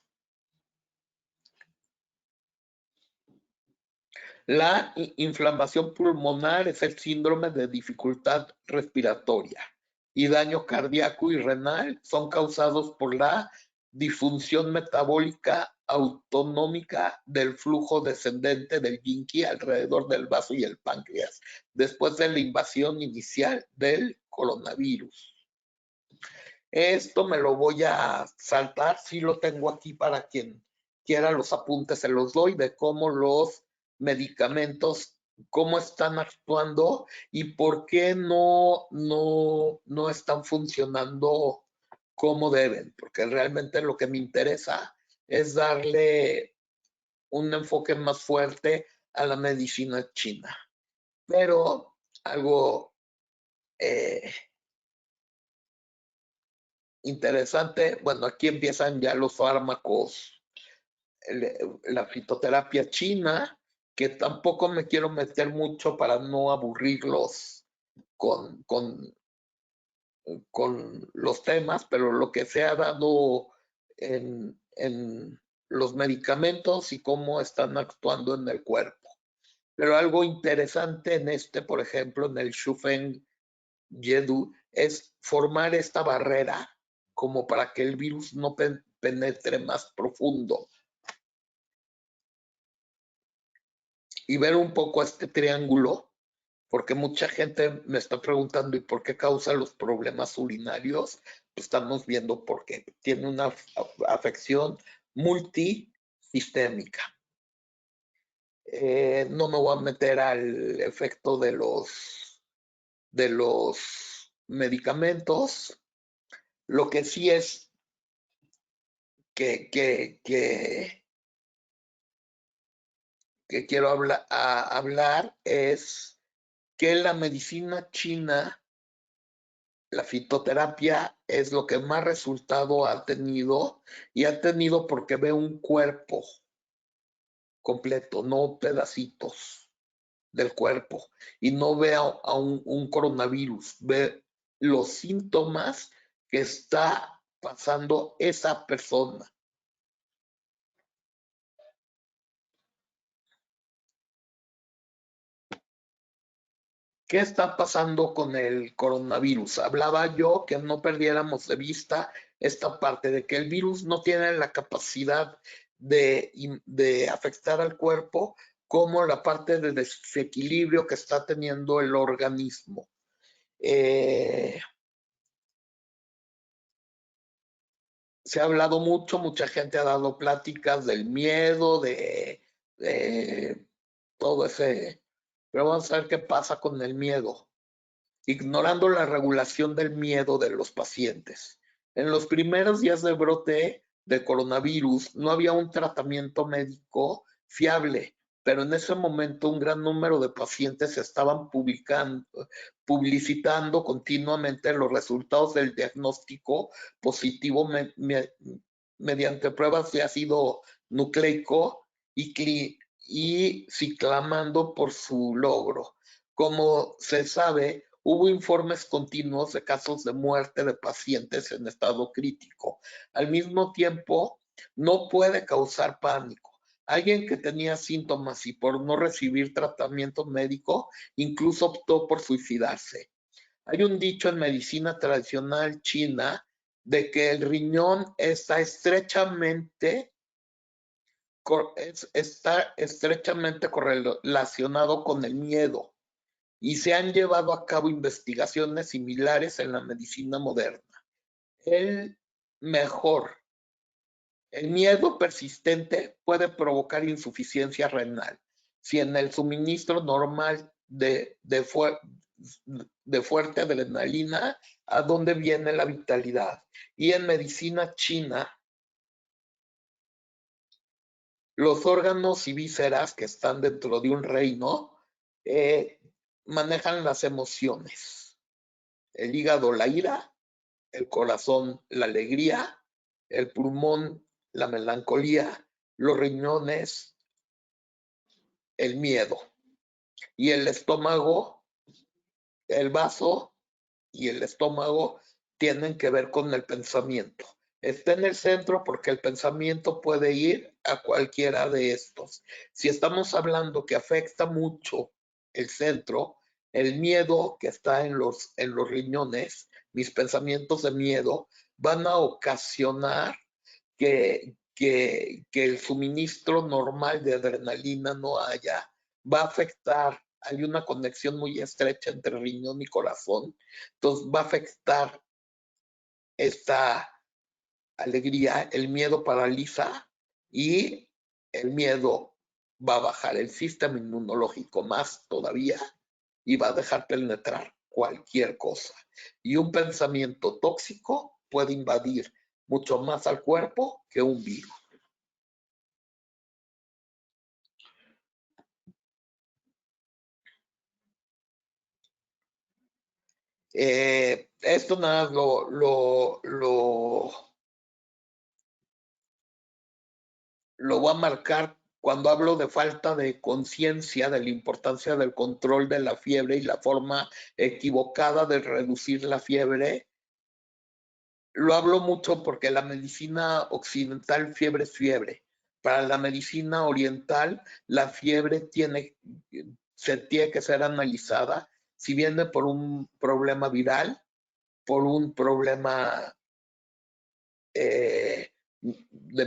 B: La inflamación pulmonar es el síndrome de dificultad respiratoria y daño cardíaco y renal son causados por la disfunción metabólica autonómica del flujo descendente del yin qi alrededor del vaso y el páncreas, después de la invasión inicial del coronavirus. Esto me lo voy a saltar, sí lo tengo aquí para quien quiera los apuntes, se los doy de cómo los medicamentos, cómo están actuando y por qué no están funcionando como deben, porque realmente lo que me interesa es darle un enfoque más fuerte a la medicina china. Pero algo interesante, bueno, aquí empiezan ya los fármacos, la fitoterapia china, que tampoco me quiero meter mucho para no aburrirlos con los temas, pero lo que se ha dado en los medicamentos y cómo están actuando en el cuerpo. Pero algo interesante en por ejemplo, en el Shufeng Yedu, es formar esta barrera como para que el virus no penetre más profundo. Y ver un poco este triángulo, porque mucha gente me está preguntando, ¿y por qué causa los problemas urinarios? Pues estamos viendo por qué. Tiene una afección multisistémica. No me voy a meter al efecto de los medicamentos. Lo que sí es que quiero hablar es que la medicina china, la fitoterapia, es lo que más resultado ha tenido y ha tenido porque ve un cuerpo completo, no pedacitos del cuerpo y no ve a un coronavirus, ve los síntomas que está pasando esa persona. ¿Qué está pasando con el coronavirus? Hablaba yo que no perdiéramos de vista esta parte de que el virus no tiene la capacidad de afectar al cuerpo como la parte de desequilibrio que está teniendo el organismo. Se ha hablado mucho, mucha gente ha dado pláticas del miedo, de todo ese... Pero vamos a ver qué pasa con el miedo, ignorando la regulación del miedo de los pacientes. En los primeros días del brote de coronavirus no había un tratamiento médico fiable, pero en ese momento un gran número de pacientes estaban publicitando continuamente los resultados del diagnóstico positivo mediante pruebas de ácido nucleico y clamando por su logro. Como se sabe, hubo informes continuos de casos de muerte de pacientes en estado crítico. Al mismo tiempo, no puede causar pánico. Alguien que tenía síntomas y por no recibir tratamiento médico, incluso optó por suicidarse. Hay un dicho en medicina tradicional china de que el riñón está estrechamente correlacionado con el miedo y se han llevado a cabo investigaciones similares en la medicina moderna. El miedo persistente puede provocar insuficiencia renal. Si en el suministro normal de fuerte adrenalina, ¿a dónde viene la vitalidad? Y en medicina china, los órganos y vísceras que están dentro de un reino manejan las emociones. El hígado, la ira, el corazón, la alegría, el pulmón, la melancolía, los riñones, el miedo, y el estómago, el vaso y el estómago tienen que ver con el pensamiento. Está en el centro porque el pensamiento puede ir a cualquiera de estos. Si estamos hablando que afecta mucho el centro, el miedo que está en los riñones, mis pensamientos de miedo, van a ocasionar que el suministro normal de adrenalina no haya, va a afectar, hay una conexión muy estrecha entre riñón y corazón, entonces va a afectar esta alegría, el miedo paraliza y el miedo va a bajar el sistema inmunológico más todavía y va a dejar penetrar cualquier cosa. Y un pensamiento tóxico puede invadir mucho más al cuerpo que un virus. Esto nada lo voy a marcar cuando hablo de falta de conciencia de la importancia del control de la fiebre y la forma equivocada de reducir la fiebre. Lo hablo mucho porque la medicina occidental fiebre es fiebre. Para la medicina oriental la fiebre se tiene que ser analizada si viene por un problema viral, por un problema de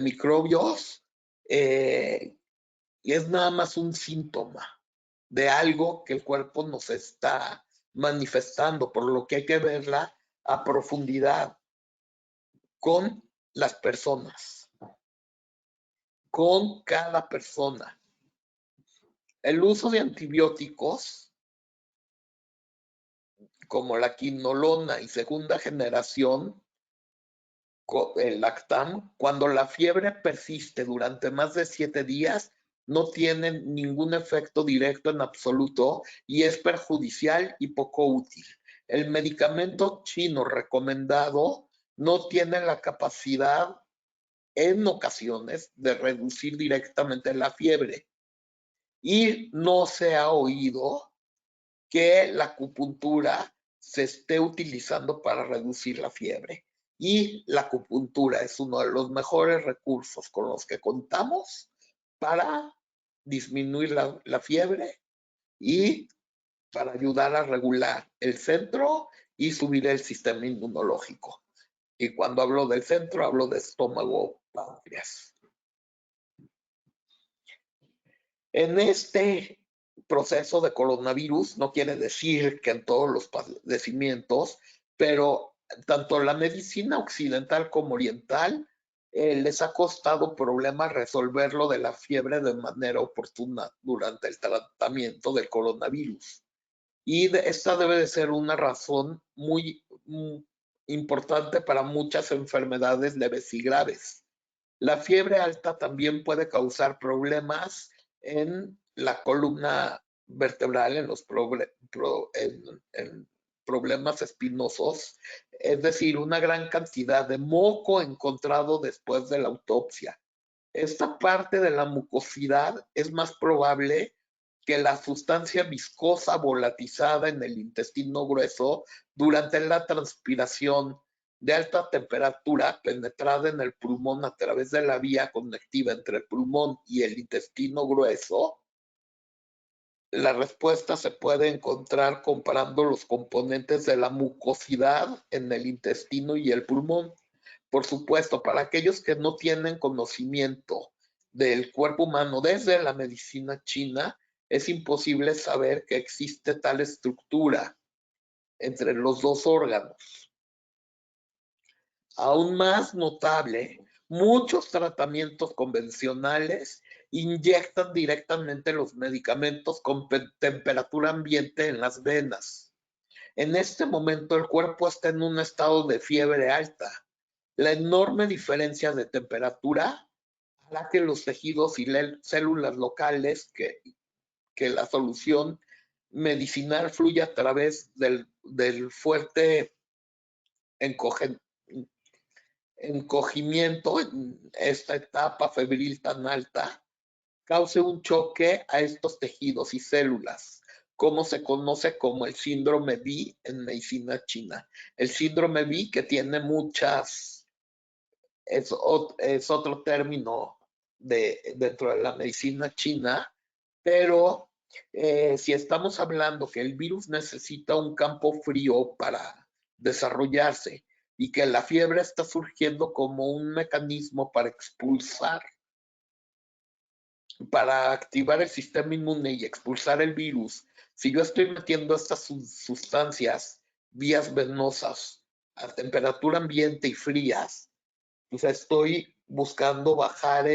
B: microbios, y es nada más un síntoma de algo que el cuerpo nos está manifestando, por lo que hay que verla a profundidad con las personas, con cada persona. El uso de antibióticos como la quinolona y segunda generación, el Lactam, cuando la fiebre persiste durante más de 7 días, no tiene ningún efecto directo en absoluto y es perjudicial y poco útil. El medicamento chino recomendado no tiene la capacidad en ocasiones de reducir directamente la fiebre y no se ha oído que la acupuntura se esté utilizando para reducir la fiebre. Y la acupuntura es uno de los mejores recursos con los que contamos para disminuir la fiebre y para ayudar a regular el centro y subir el sistema inmunológico. Y cuando hablo del centro, hablo de estómago, páncreas. En este proceso de coronavirus, no quiere decir que en todos los padecimientos, pero tanto la medicina occidental como oriental les ha costado problemas resolverlo de la fiebre de manera oportuna durante el tratamiento del coronavirus. Y esta debe de ser una razón muy importante para muchas enfermedades leves y graves. La fiebre alta también puede causar problemas en la columna vertebral, en los problemas espinosos, es decir, una gran cantidad de moco encontrado después de la autopsia. Esta parte de la mucosidad es más probable que la sustancia viscosa volatizada en el intestino grueso durante la transpiración de alta temperatura penetrada en el pulmón a través de la vía conectiva entre el pulmón y el intestino grueso. La respuesta se puede encontrar comparando los componentes de la mucosidad en el intestino y el pulmón. Por supuesto, para aquellos que no tienen conocimiento del cuerpo humano desde la medicina china, es imposible saber que existe tal estructura entre los dos órganos. Aún más notable, muchos tratamientos convencionales inyectan directamente los medicamentos con temperatura ambiente en las venas. En este momento el cuerpo está en un estado de fiebre alta. La enorme diferencia de temperatura hará que los tejidos y células locales que la solución medicinal fluya a través del fuerte encogimiento en esta etapa febril tan alta, cause un choque a estos tejidos y células, como se conoce como el síndrome B en medicina china. El síndrome B que tiene muchas, es otro término dentro de la medicina china, pero si estamos hablando que el virus necesita un campo frío para desarrollarse y que la fiebre está surgiendo como un mecanismo para expulsar, para activar el sistema inmune y expulsar el virus, si yo estoy metiendo estas sustancias, vías venosas, a temperatura ambiente y frías, pues estoy buscando bajar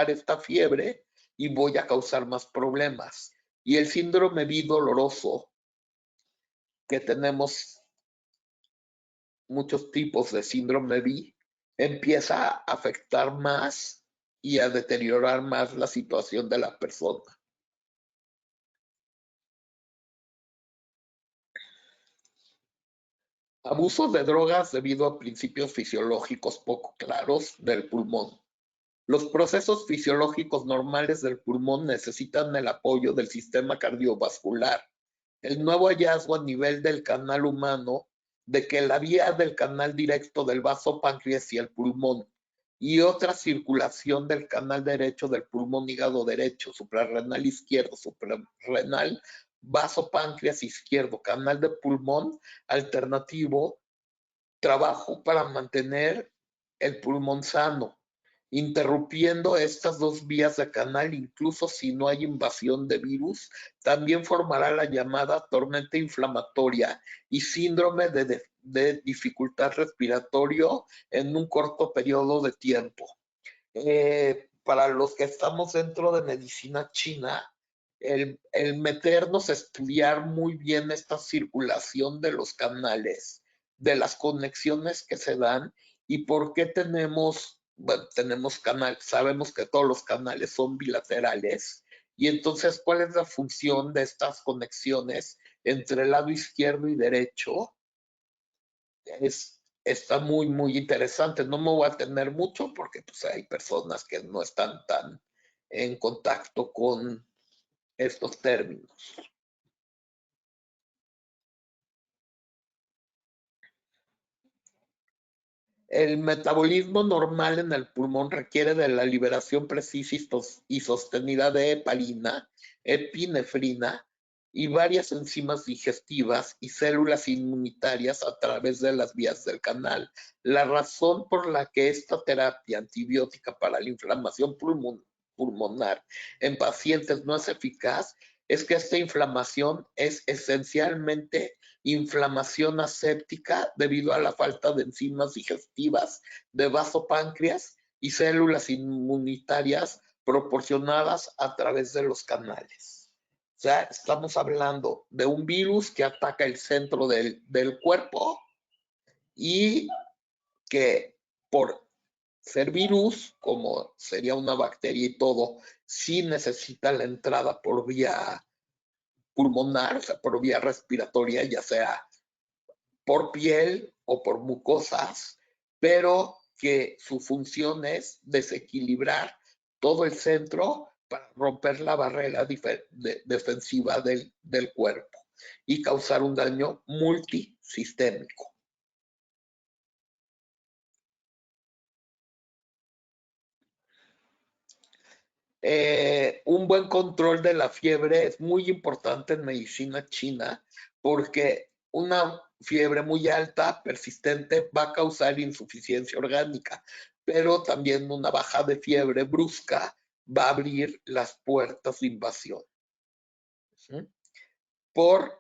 B: esta fiebre y voy a causar más problemas. Y el síndrome bidoloroso, que tenemos muchos tipos de síndrome B, empieza a afectar más y a deteriorar más la situación de la persona. Abuso de drogas debido a principios fisiológicos poco claros del pulmón. Los procesos fisiológicos normales del pulmón necesitan el apoyo del sistema cardiovascular. El nuevo hallazgo a nivel del canal humano de que la vía del canal directo del vaso páncreas y el pulmón y otra circulación del canal derecho del pulmón hígado derecho, suprarrenal izquierdo, suprarrenal, vaso páncreas izquierdo, canal de pulmón alternativo, trabajo para mantener el pulmón sano, interrumpiendo estas dos vías de canal, incluso si no hay invasión de virus, también formará la llamada tormenta inflamatoria y síndrome de dificultad respiratorio en un corto periodo de tiempo. Para los que estamos dentro de medicina china, el meternos a estudiar muy bien esta circulación de los canales, de las conexiones que se dan y por qué tenemos canales, sabemos que todos los canales son bilaterales y entonces cuál es la función de estas conexiones entre el lado izquierdo y derecho. Está muy, muy interesante. No me voy a tener mucho porque pues, hay personas que no están tan en contacto con estos términos. El metabolismo normal en el pulmón requiere de la liberación precisa y sostenida de hepalina, epinefrina, y varias enzimas digestivas y células inmunitarias a través de las vías del canal. La razón por la que esta terapia antibiótica para la inflamación pulmonar en pacientes no es eficaz es que esta inflamación es esencialmente inflamación aséptica debido a la falta de enzimas digestivas de vasopáncreas y células inmunitarias proporcionadas a través de los canales. O sea, estamos hablando de un virus que ataca el centro del cuerpo y que por ser virus, como sería una bacteria y todo, sí necesita la entrada por vía pulmonar, o sea, por vía respiratoria, ya sea por piel o por mucosas, pero que su función es desequilibrar todo el centro para romper la barrera defensiva del cuerpo y causar un daño multisistémico. Un buen control de la fiebre es muy importante en medicina china porque una fiebre muy alta, persistente, va a causar insuficiencia orgánica, pero también una baja de fiebre brusca va a abrir las puertas de invasión. ¿Sí? Por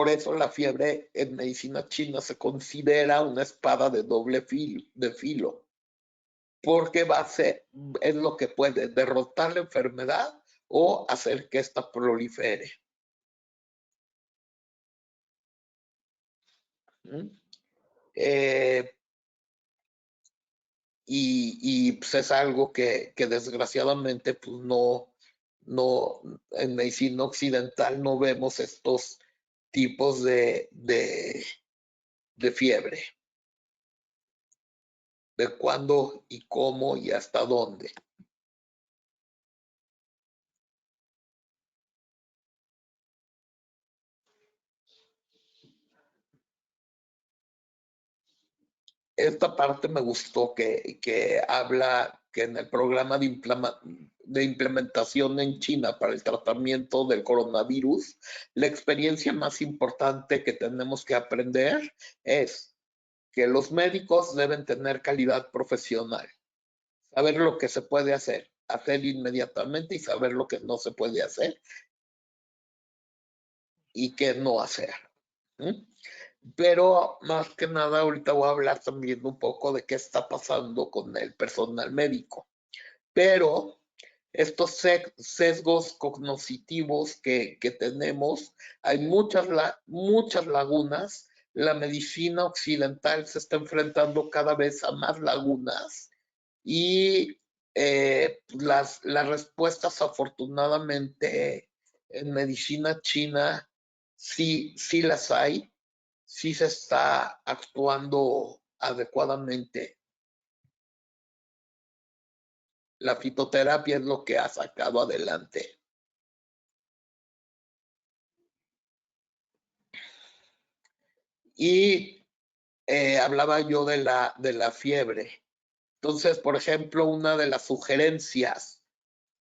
B: eso la fiebre en medicina china se considera una espada de doble filo, porque es lo que puede derrotar la enfermedad o hacer que ésta prolifere. Y pues es algo que desgraciadamente pues no, en medicina occidental no vemos estos tipos de fiebre, de cuándo y cómo y hasta dónde. Esta parte me gustó que habla que en el programa de implementación en China para el tratamiento del coronavirus, la experiencia más importante que tenemos que aprender es que los médicos deben tener calidad profesional, saber lo que se puede hacer inmediatamente y saber lo que no se puede hacer y qué no hacer. Pero más que nada ahorita voy a hablar también un poco de qué está pasando con el personal médico. Pero estos sesgos cognitivos que tenemos, hay muchas lagunas. La medicina occidental se está enfrentando cada vez a más lagunas y las respuestas afortunadamente en medicina china sí las hay, sí se está actuando adecuadamente. La fitoterapia es lo que ha sacado adelante. Y hablaba yo de la fiebre. Entonces, por ejemplo, una de las sugerencias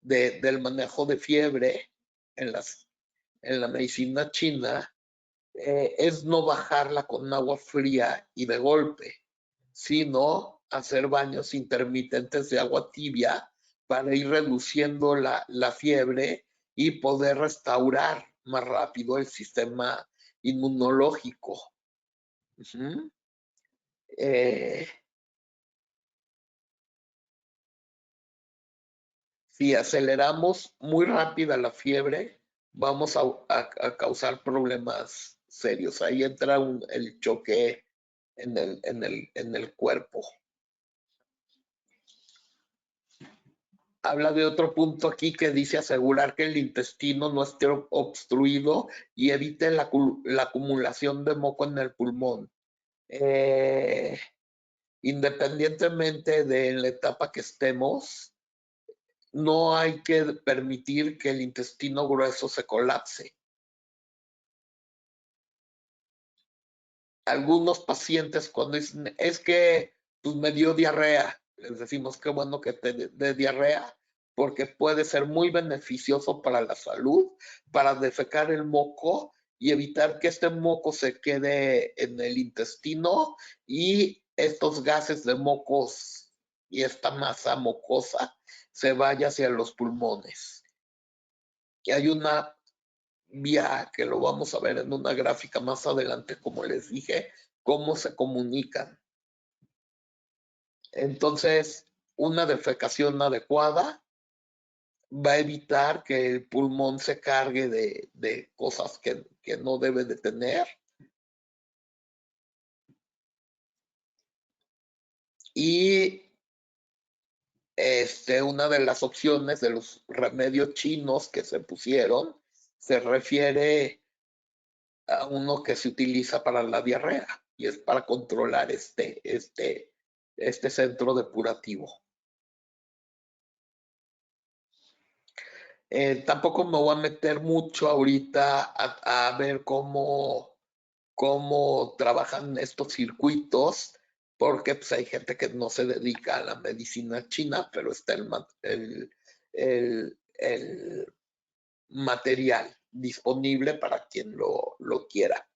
B: del manejo de fiebre en la medicina china es no bajarla con agua fría y de golpe, sino hacer baños intermitentes de agua tibia para ir reduciendo la fiebre y poder restaurar más rápido el sistema inmunológico. Si aceleramos muy rápida la fiebre, vamos a causar problemas serios. Ahí entra el choque en el cuerpo. Habla de otro punto aquí que dice asegurar que el intestino no esté obstruido y evite la acumulación de moco en el pulmón. Independientemente de la etapa que estemos, no hay que permitir que el intestino grueso se colapse. Algunos pacientes cuando dicen, es que pues, me dio diarrea, les decimos qué bueno que te dé diarrea, porque puede ser muy beneficioso para la salud, para defecar el moco y evitar que este moco se quede en el intestino y estos gases de mocos y esta masa mocosa se vaya hacia los pulmones. Y hay una vía que lo vamos a ver en una gráfica más adelante, como les dije, cómo se comunican. Entonces, una defecación adecuada va a evitar que el pulmón se cargue de cosas que no debe de tener. Y una de las opciones de los remedios chinos que se pusieron se refiere a uno que se utiliza para la diarrea y es para controlar este centro depurativo. Tampoco me voy a meter mucho ahorita a ver cómo trabajan estos circuitos, porque pues, hay gente que no se dedica a la medicina china, pero está el material disponible para quien lo quiera.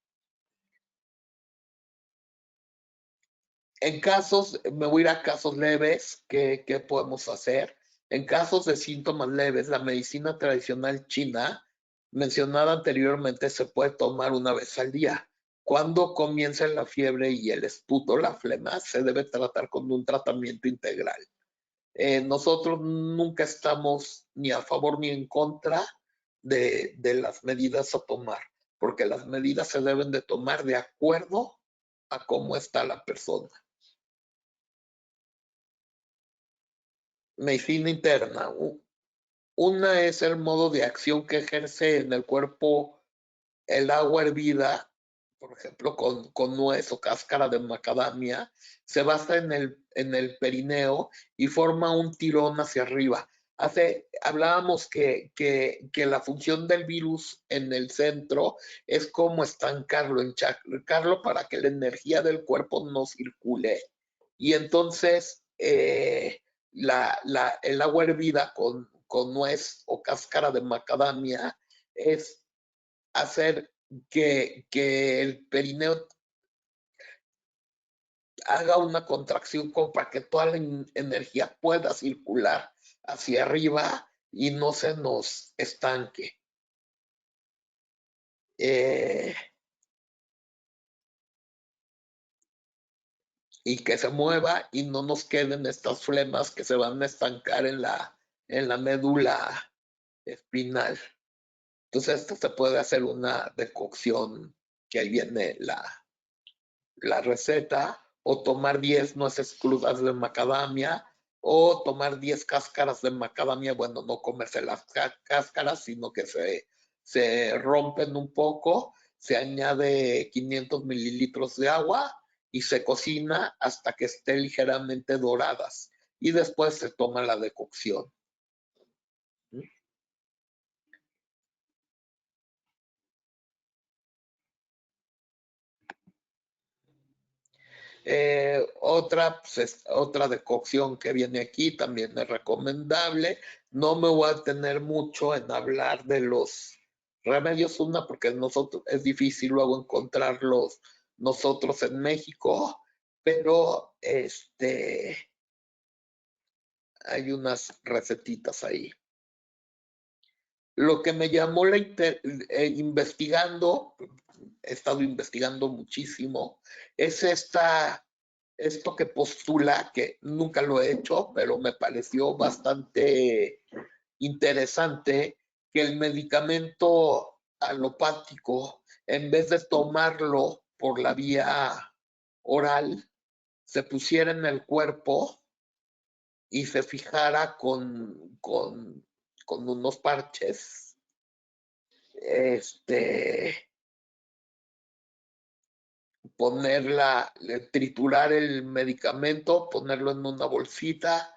B: En casos, me voy a ir a casos leves, ¿qué podemos hacer? En casos de síntomas leves, la medicina tradicional china, mencionada anteriormente, se puede tomar una vez al día. Cuando comienza la fiebre y el esputo, la flema, se debe tratar con un tratamiento integral. Nosotros nunca estamos ni a favor ni en contra de las medidas a tomar, porque las medidas se deben de tomar de acuerdo a cómo está la persona. Medicina interna. Una es el modo de acción que ejerce en el cuerpo el agua hervida, por ejemplo, con nuez o cáscara de macadamia, se basa en el perineo y forma un tirón hacia arriba. Hablábamos que la función del virus en el centro es como estancarlo, encharcarlo para que la energía del cuerpo no circule. Y entonces el agua hervida con nuez o cáscara de macadamia es hacer que el perineo haga una contracción como para que toda la energía pueda circular hacia arriba y no se nos estanque. Y que se mueva y no nos queden estas flemas que se van a estancar en la médula espinal. Entonces, esto se puede hacer una decocción, que ahí viene la receta, o tomar 10 nueces crudas de macadamia, o tomar 10 cáscaras de macadamia, bueno, no comerse las cáscaras, sino que se rompen un poco, se añade 500 mililitros de agua y se cocina hasta que esté ligeramente doradas. Y después se toma la decocción. Otra decocción que viene aquí también es recomendable. No me voy a detener mucho en hablar de los remedios, porque es difícil luego encontrarlos nosotros en México, pero hay unas recetitas ahí. Lo que me llamó investigando, he estado investigando muchísimo, es esto que postula, que nunca lo he hecho, pero me pareció bastante interesante, que el medicamento alopático, en vez de tomarlo por la vía oral, se pusiera en el cuerpo y se fijara con unos parches. Triturar el medicamento, ponerlo en una bolsita,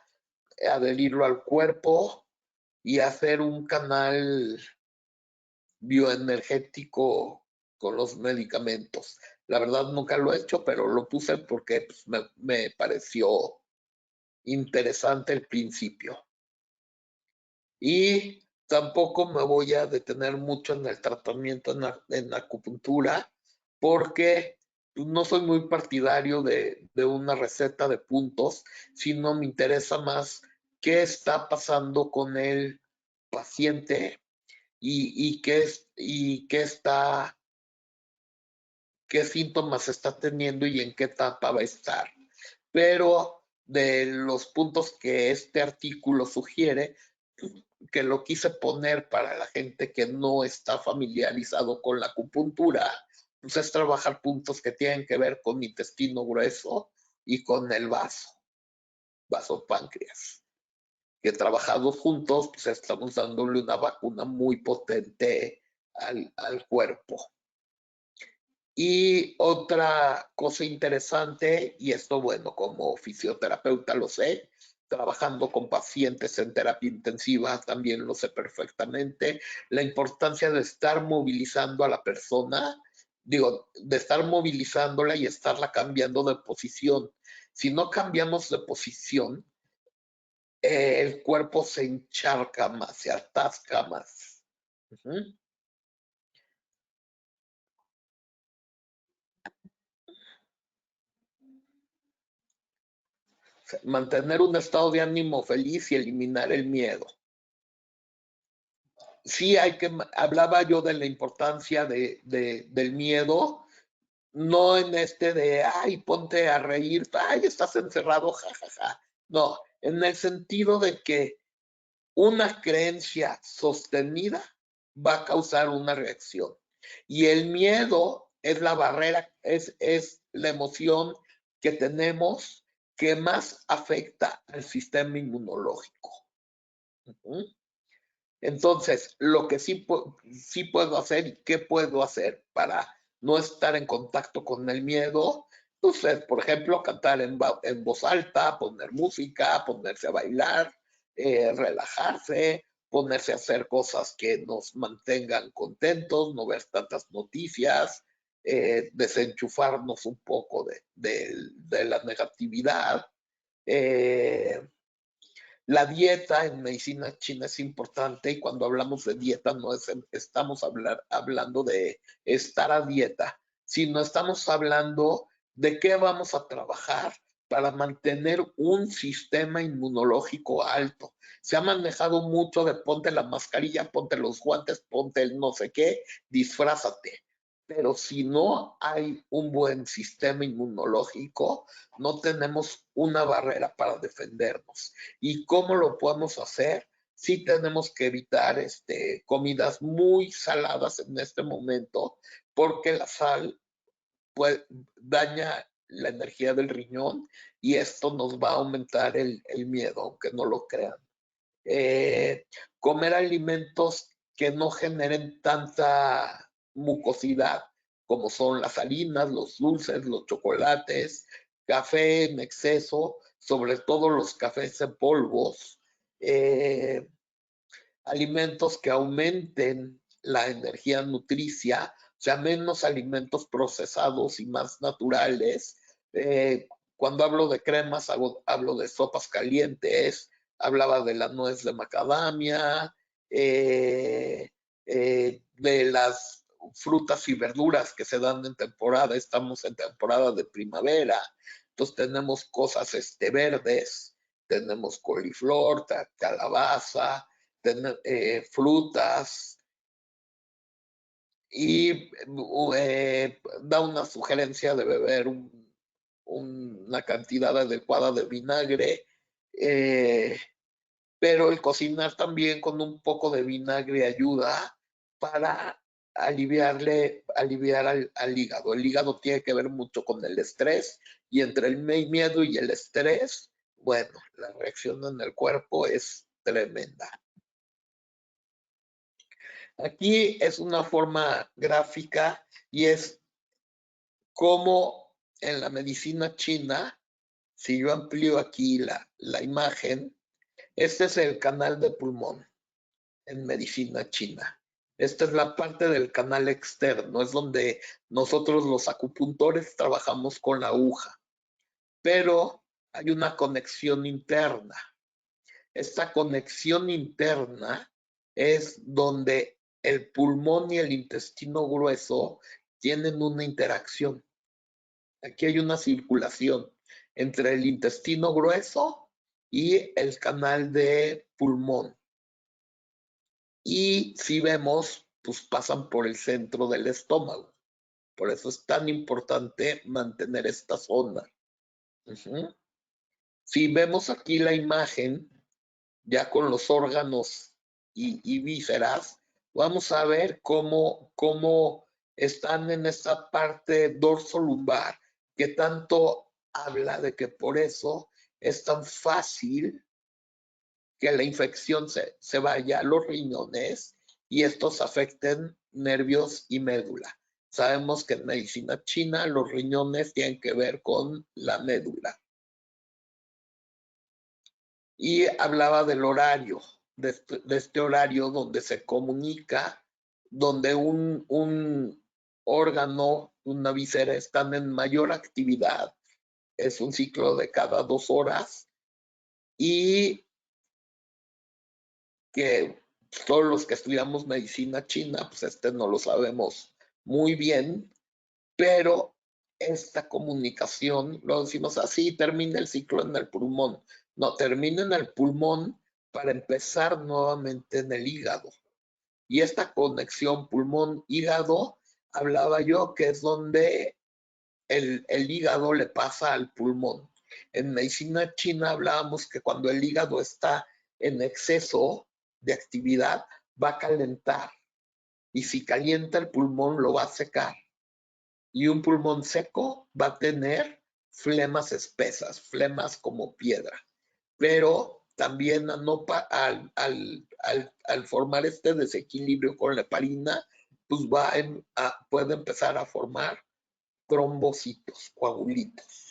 B: adherirlo al cuerpo y hacer un canal bioenergético con los medicamentos. La verdad nunca lo he hecho, pero lo puse porque pues, me pareció interesante el principio. Y tampoco me voy a detener mucho en el tratamiento en acupuntura, porque no soy muy partidario de una receta de puntos, sino me interesa más qué está pasando con el paciente y qué síntomas está teniendo y en qué etapa va a estar. Pero de los puntos que este artículo sugiere, que lo quise poner para la gente que no está familiarizado con la acupuntura, pues es trabajar puntos que tienen que ver con intestino grueso y con el vaso páncreas, que trabajados juntos, pues estamos dándole una vacuna muy potente al cuerpo. Y otra cosa interesante, y esto, bueno, como fisioterapeuta lo sé, trabajando con pacientes en terapia intensiva también lo sé perfectamente, la importancia de estar movilizando a la persona, digo, de estar movilizándola y estarla cambiando de posición. Si no cambiamos de posición, el cuerpo se encharca más, se atasca más. Mantener un estado de ánimo feliz y eliminar el miedo. Sí, hablaba yo de la importancia del miedo, no en ay, ponte a reír, ay, estás encerrado, jajaja. Ja, ja. No, en el sentido de que una creencia sostenida va a causar una reacción. Y el miedo es la barrera, es la emoción que tenemos que más afecta al sistema inmunológico. Entonces, lo que sí puedo hacer y qué puedo hacer para no estar en contacto con el miedo, pues es, por ejemplo, cantar en voz alta, poner música, ponerse a bailar, relajarse, ponerse a hacer cosas que nos mantengan contentos, no ver tantas noticias, desenchufarnos un poco de la negatividad. La dieta en medicina china es importante y cuando hablamos de dieta no estamos hablando de estar a dieta, sino estamos hablando de qué vamos a trabajar para mantener un sistema inmunológico alto. Se ha manejado mucho de ponte la mascarilla, ponte los guantes, ponte el no sé qué, disfrázate. Pero si no hay un buen sistema inmunológico, no tenemos una barrera para defendernos. ¿Y cómo lo podemos hacer? Sí tenemos que evitar comidas muy saladas en este momento, porque la sal daña la energía del riñón y esto nos va a aumentar el miedo, aunque no lo crean. Comer alimentos que no generen tanta mucosidad, como son las harinas, los dulces, los chocolates, café en exceso, sobre todo los cafés en polvos, alimentos que aumenten la energía nutricia, o sea, menos alimentos procesados y más naturales. Cuando hablo de cremas, hablo de sopas calientes, hablaba de la nuez de macadamia, de las frutas y verduras que se dan en temporada, estamos en temporada de primavera, entonces tenemos cosas verdes, tenemos coliflor, calabaza, frutas, y da una sugerencia de beber una cantidad adecuada de vinagre, pero el cocinar también con un poco de vinagre ayuda para aliviar al hígado. El hígado tiene que ver mucho con el estrés y entre el miedo y el estrés, bueno, la reacción en el cuerpo es tremenda. Aquí es una forma gráfica y es como en la medicina china, si yo amplío aquí la imagen, este es el canal de pulmón en medicina china. Esta es la parte del canal externo, es donde nosotros los acupuntores trabajamos con la aguja, pero hay una conexión interna. esta conexión interna es donde el pulmón y el intestino grueso tienen una interacción. Aquí hay una circulación entre el intestino grueso y el canal de pulmón. Y si vemos, pues pasan por el centro del estómago. Por eso es tan importante mantener esta zona. Si vemos aquí la imagen, ya con los órganos y vísceras, vamos a ver cómo están en esta parte dorso-lumbar, que tanto habla de que por eso es tan fácil que la infección se vaya a los riñones y estos afecten nervios y médula. Sabemos que en medicina china los riñones tienen que ver con la médula. Y hablaba del horario, de este horario donde se comunica, donde un órgano, una víscera están en mayor actividad. Es un ciclo de cada 2 horas y que todos los que estudiamos medicina china, pues no lo sabemos muy bien, pero esta comunicación, lo decimos así, termina el ciclo en el pulmón. No, termina en el pulmón para empezar nuevamente en el hígado. Y esta conexión pulmón-hígado, hablaba yo que es donde el hígado le pasa al pulmón. En medicina china hablábamos que cuando el hígado está en exceso de actividad, va a calentar. Y si calienta el pulmón, lo va a secar. Y un pulmón seco va a tener flemas espesas, flemas como piedra. Pero también al formar este desequilibrio con la heparina, pues puede empezar a formar trombocitos, coagulitos.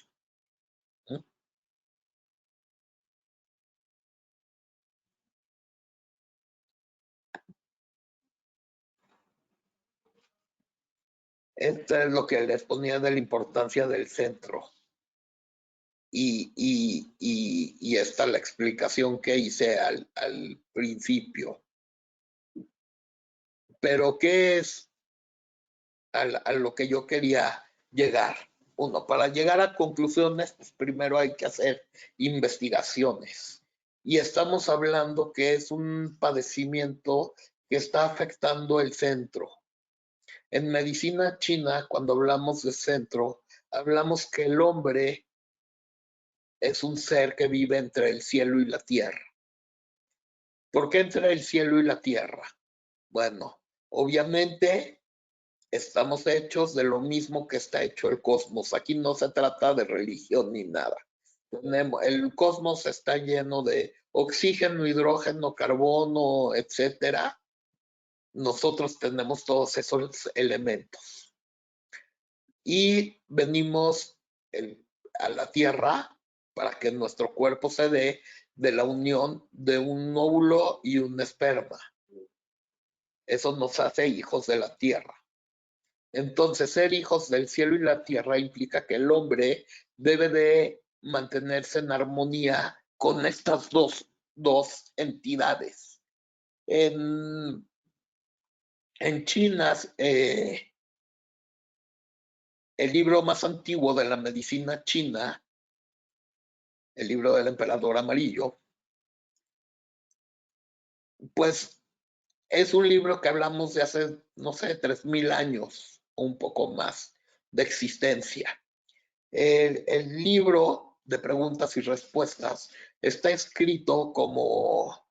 B: Esto es lo que les ponía de la importancia del centro. Y esta es la explicación que hice al principio. Pero ¿qué es a lo que yo quería llegar? Uno, para llegar a conclusiones, pues primero hay que hacer investigaciones. Y estamos hablando que es un padecimiento que está afectando el centro. En medicina china, cuando hablamos de centro, hablamos que el hombre es un ser que vive entre el cielo y la tierra. ¿Por qué entre el cielo y la tierra? Bueno, obviamente estamos hechos de lo mismo que está hecho el cosmos. Aquí no se trata de religión ni nada. El cosmos está lleno de oxígeno, hidrógeno, carbono, etcétera. Nosotros tenemos todos esos elementos. Y venimos a la Tierra para que nuestro cuerpo se dé de la unión de un óvulo y un esperma. Eso nos hace hijos de la Tierra. Entonces, ser hijos del cielo y la tierra implica que el hombre debe de mantenerse en armonía con estas dos entidades. En China, el libro más antiguo de la medicina china, el libro del emperador amarillo, pues es un libro que hablamos de hace, no sé, 3000 años o un poco más de existencia. El libro de preguntas y respuestas está escrito como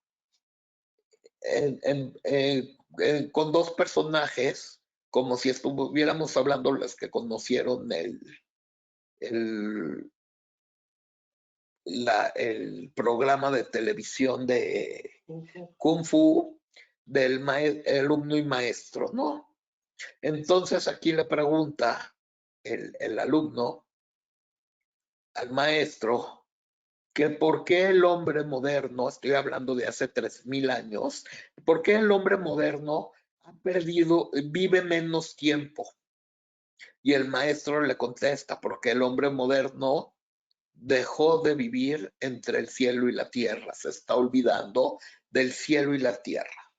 B: con dos personajes, como si estuviéramos hablando los que conocieron el programa de televisión de Kung Fu del alumno y maestro, ¿no? Entonces aquí le pregunta el alumno al maestro que por qué el hombre moderno, estoy hablando de hace 3000 años, por qué el hombre moderno vive menos tiempo. Y el maestro le contesta, porque el hombre moderno dejó de vivir entre el cielo y la tierra, se está olvidando del cielo y la tierra.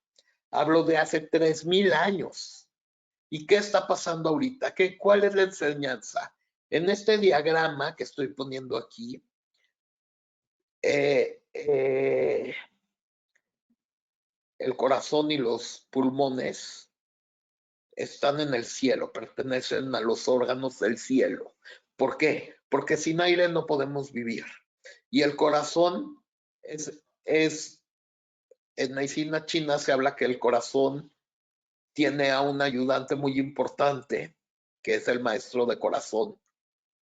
B: Hablo de hace 3000 años. ¿Y qué está pasando ahorita? ¿Cuál es la enseñanza? En este diagrama que estoy poniendo aquí, el corazón y los pulmones están en el cielo, pertenecen a los órganos del cielo. ¿Por qué? Porque sin aire no podemos vivir. Y el corazón en medicina china se habla que el corazón tiene a un ayudante muy importante, que es el maestro de corazón,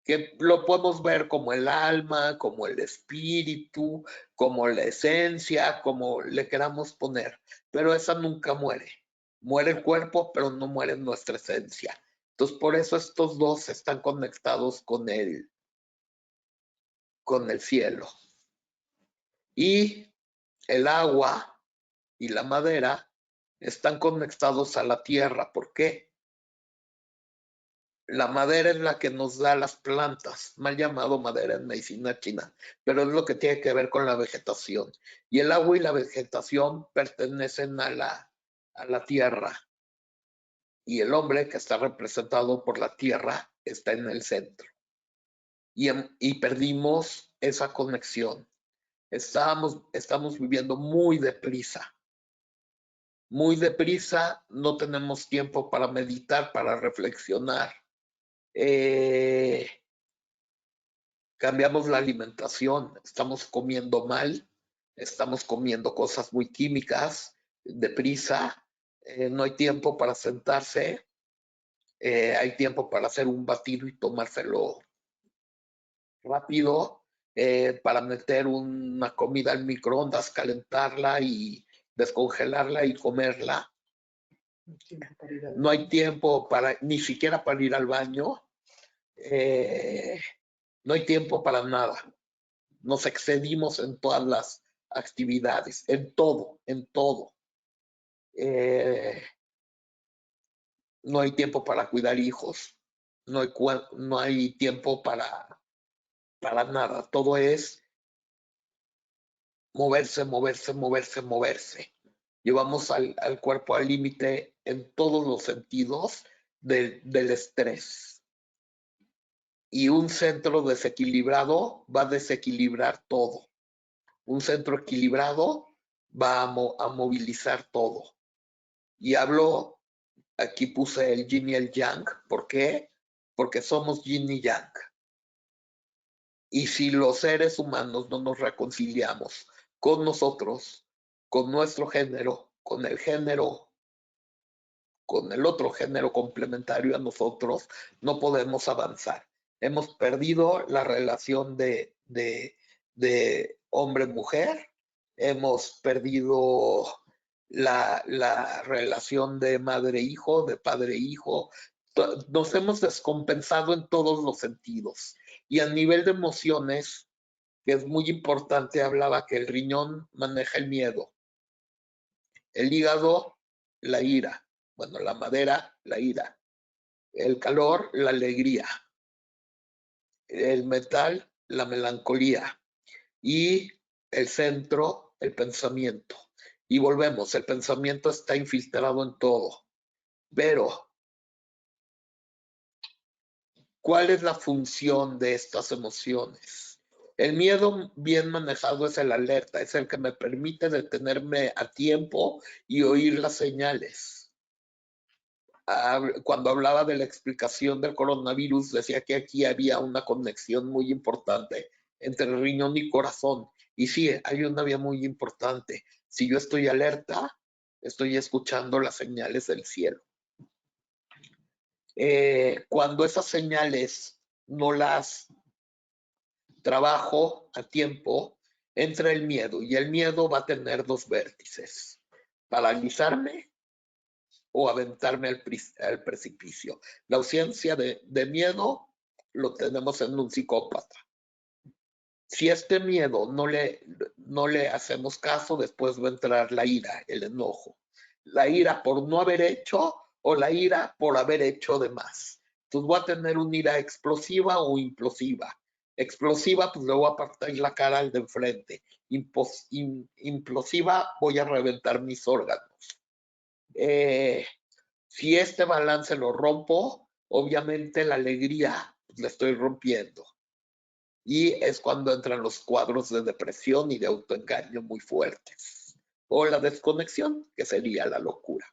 B: que lo podemos ver como el alma, como el espíritu, como la esencia, como le queramos poner, pero esa nunca muere. Muere el cuerpo, pero no muere nuestra esencia. Entonces, por eso estos dos están conectados con el cielo. Y el agua y la madera están conectados a la tierra. ¿Por qué? La madera es la que nos da las plantas, mal llamado madera en medicina china, pero es lo que tiene que ver con la vegetación. Y el agua y la vegetación pertenecen a la tierra. Y el hombre, que está representado por la tierra, está en el centro. Y perdimos esa conexión. Estamos viviendo muy deprisa. Muy deprisa, no tenemos tiempo para meditar, para reflexionar. Cambiamos la alimentación, estamos comiendo mal, estamos comiendo cosas muy químicas, deprisa, no hay tiempo para sentarse, hay tiempo para hacer un batido y tomárselo rápido, para meter una comida al microondas, calentarla y descongelarla y comerla. No hay tiempo para, ni siquiera para ir al baño, no hay tiempo para nada. Nos excedimos en todas las actividades, en todo, en todo. No hay tiempo para cuidar hijos, no hay tiempo para nada. Todo es moverse, moverse, moverse, moverse. Llevamos al cuerpo al límite en todos los sentidos del estrés. Y un centro desequilibrado va a desequilibrar todo. Un centro equilibrado va a movilizar todo. Y hablo, aquí puse el yin y el yang. ¿Por qué? Porque somos yin y yang. Y si los seres humanos no nos reconciliamos con nosotros, con nuestro género, con el otro género complementario a nosotros, no podemos avanzar. Hemos perdido la relación de hombre-mujer, hemos perdido la relación de madre-hijo, de padre-hijo. Nos hemos descompensado en todos los sentidos. Y a nivel de emociones, que es muy importante, hablaba que el riñón maneja el miedo, el hígado, la ira, bueno, la madera, la ira, el calor, la alegría, el metal, la melancolía y el centro, el pensamiento. Y volvemos, el pensamiento está infiltrado en todo, pero ¿cuál es la función de estas emociones? El miedo bien manejado es el alerta, es el que me permite detenerme a tiempo y oír las señales. Cuando hablaba de la explicación del coronavirus, decía que aquí había una conexión muy importante entre riñón y corazón. Y sí, hay una vía muy importante. Si yo estoy alerta, estoy escuchando las señales del cielo. Cuando esas señales no las trabajo a tiempo, entra el miedo, y el miedo va a tener dos vértices: paralizarme o aventarme al precipicio. La ausencia de miedo lo tenemos en un psicópata. Si este miedo no le hacemos caso, después va a entrar la ira, el enojo. La ira por no haber hecho o la ira por haber hecho de más. Entonces voy a tener una ira explosiva o implosiva. Explosiva, pues le voy a partir la cara al de enfrente. Implosiva, voy a reventar mis órganos. Si este balance lo rompo, obviamente la alegría pues, la estoy rompiendo. Y es cuando entran los cuadros de depresión y de autoengaño muy fuertes. O la desconexión, que sería la locura.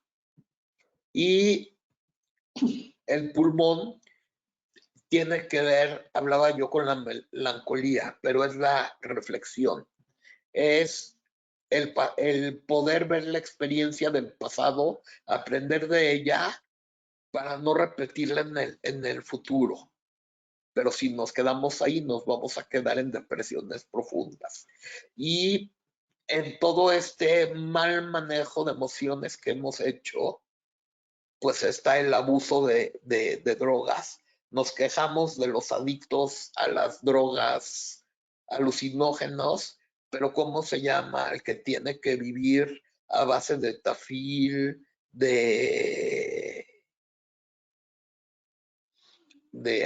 B: Y el pulmón tiene que ver, hablaba yo con la melancolía, pero es la reflexión. Es el poder ver la experiencia del pasado, aprender de ella para no repetirla en el futuro. Pero si nos quedamos ahí, nos vamos a quedar en depresiones profundas. Y en todo este mal manejo de emociones que hemos hecho, pues está el abuso de drogas. Nos quejamos de los adictos a las drogas alucinógenos, pero ¿cómo se llama el que tiene que vivir a base de tafil, de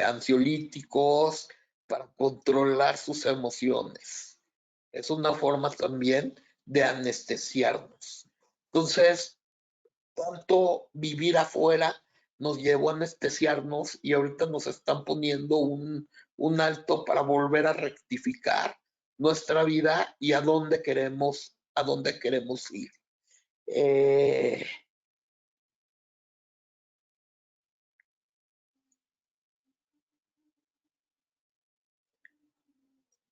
B: ansiolíticos para controlar sus emociones? Es una forma también de anestesiarnos. Entonces, tanto vivir afuera nos llevó a anestesiarnos y ahorita nos están poniendo un alto para volver a rectificar nuestra vida y a dónde queremos ir.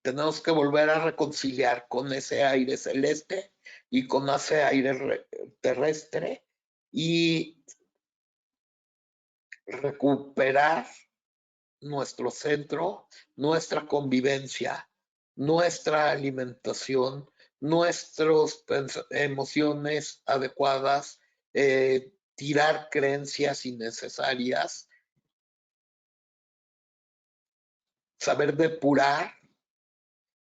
B: Tenemos que volver a reconciliar con ese aire celeste y con ese aire terrestre y recuperar nuestro centro, nuestra convivencia, nuestra alimentación, nuestras emociones adecuadas, tirar creencias innecesarias, saber depurar.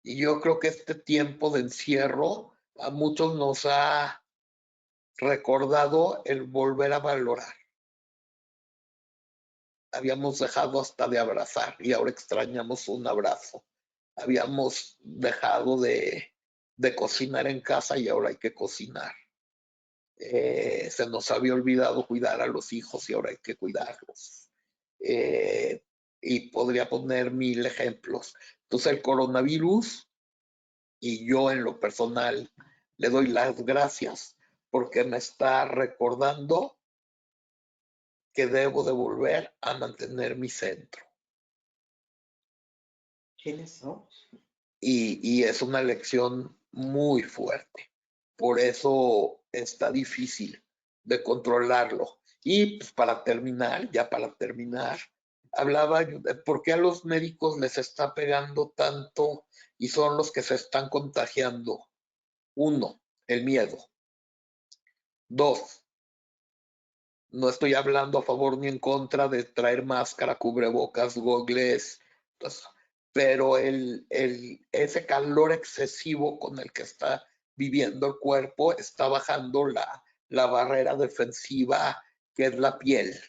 B: Y yo creo que este tiempo de encierro a muchos nos ha recordado el volver a valorar. Habíamos dejado hasta de abrazar y ahora extrañamos un abrazo. Habíamos dejado de cocinar en casa y ahora hay que cocinar. Se nos había olvidado cuidar a los hijos y ahora hay que cuidarlos. Y podría poner 1000 ejemplos. Entonces el coronavirus, y yo en lo personal le doy las gracias porque me está recordando que debo de volver a mantener mi centro.
C: ¿Quiénes son?
B: Y es una lección muy fuerte. Por eso está difícil de controlarlo. Y pues para terminar, hablaba de por qué a los médicos les está pegando tanto y son los que se están contagiando. 1, el miedo. 2, no estoy hablando a favor ni en contra de traer máscara, cubrebocas, gogles, pues, pero ese calor excesivo con el que está viviendo el cuerpo está bajando la barrera defensiva que es la piel.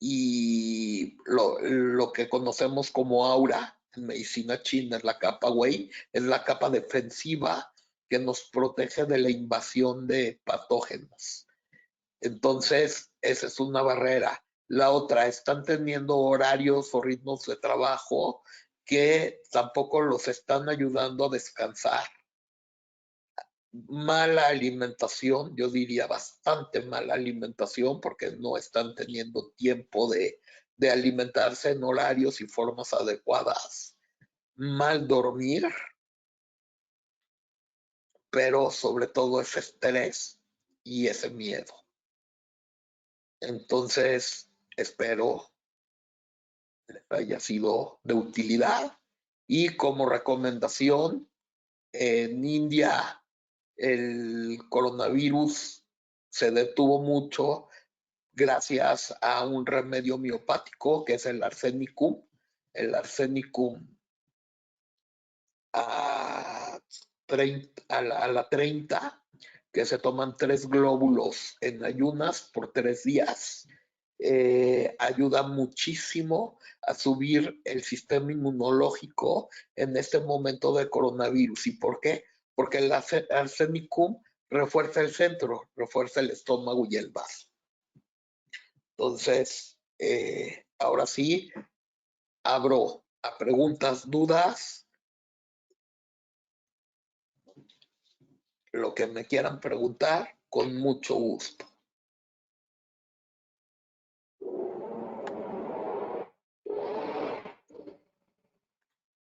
B: Y lo que conocemos como aura en medicina china es la capa Wei, es la capa defensiva que nos protege de la invasión de patógenos. Entonces, esa es una barrera. La otra, están teniendo horarios o ritmos de trabajo que tampoco los están ayudando a descansar. Mala alimentación, yo diría bastante mala alimentación porque no están teniendo tiempo de alimentarse en horarios y formas adecuadas. Mal dormir, pero sobre todo ese estrés y ese miedo. Entonces, espero les haya sido de utilidad. Y como recomendación, en India el coronavirus se detuvo mucho gracias a un remedio homeopático que es el arsenicum. El arsenicum a la 30, que se toman 3 glóbulos en ayunas por 3 días. ayuda muchísimo a subir el sistema inmunológico en este momento de coronavirus. ¿Y por qué? Porque el arsenicum refuerza el centro, refuerza el estómago y el vaso. Entonces, ahora sí, abro a preguntas, dudas, lo que me quieran preguntar, con mucho gusto.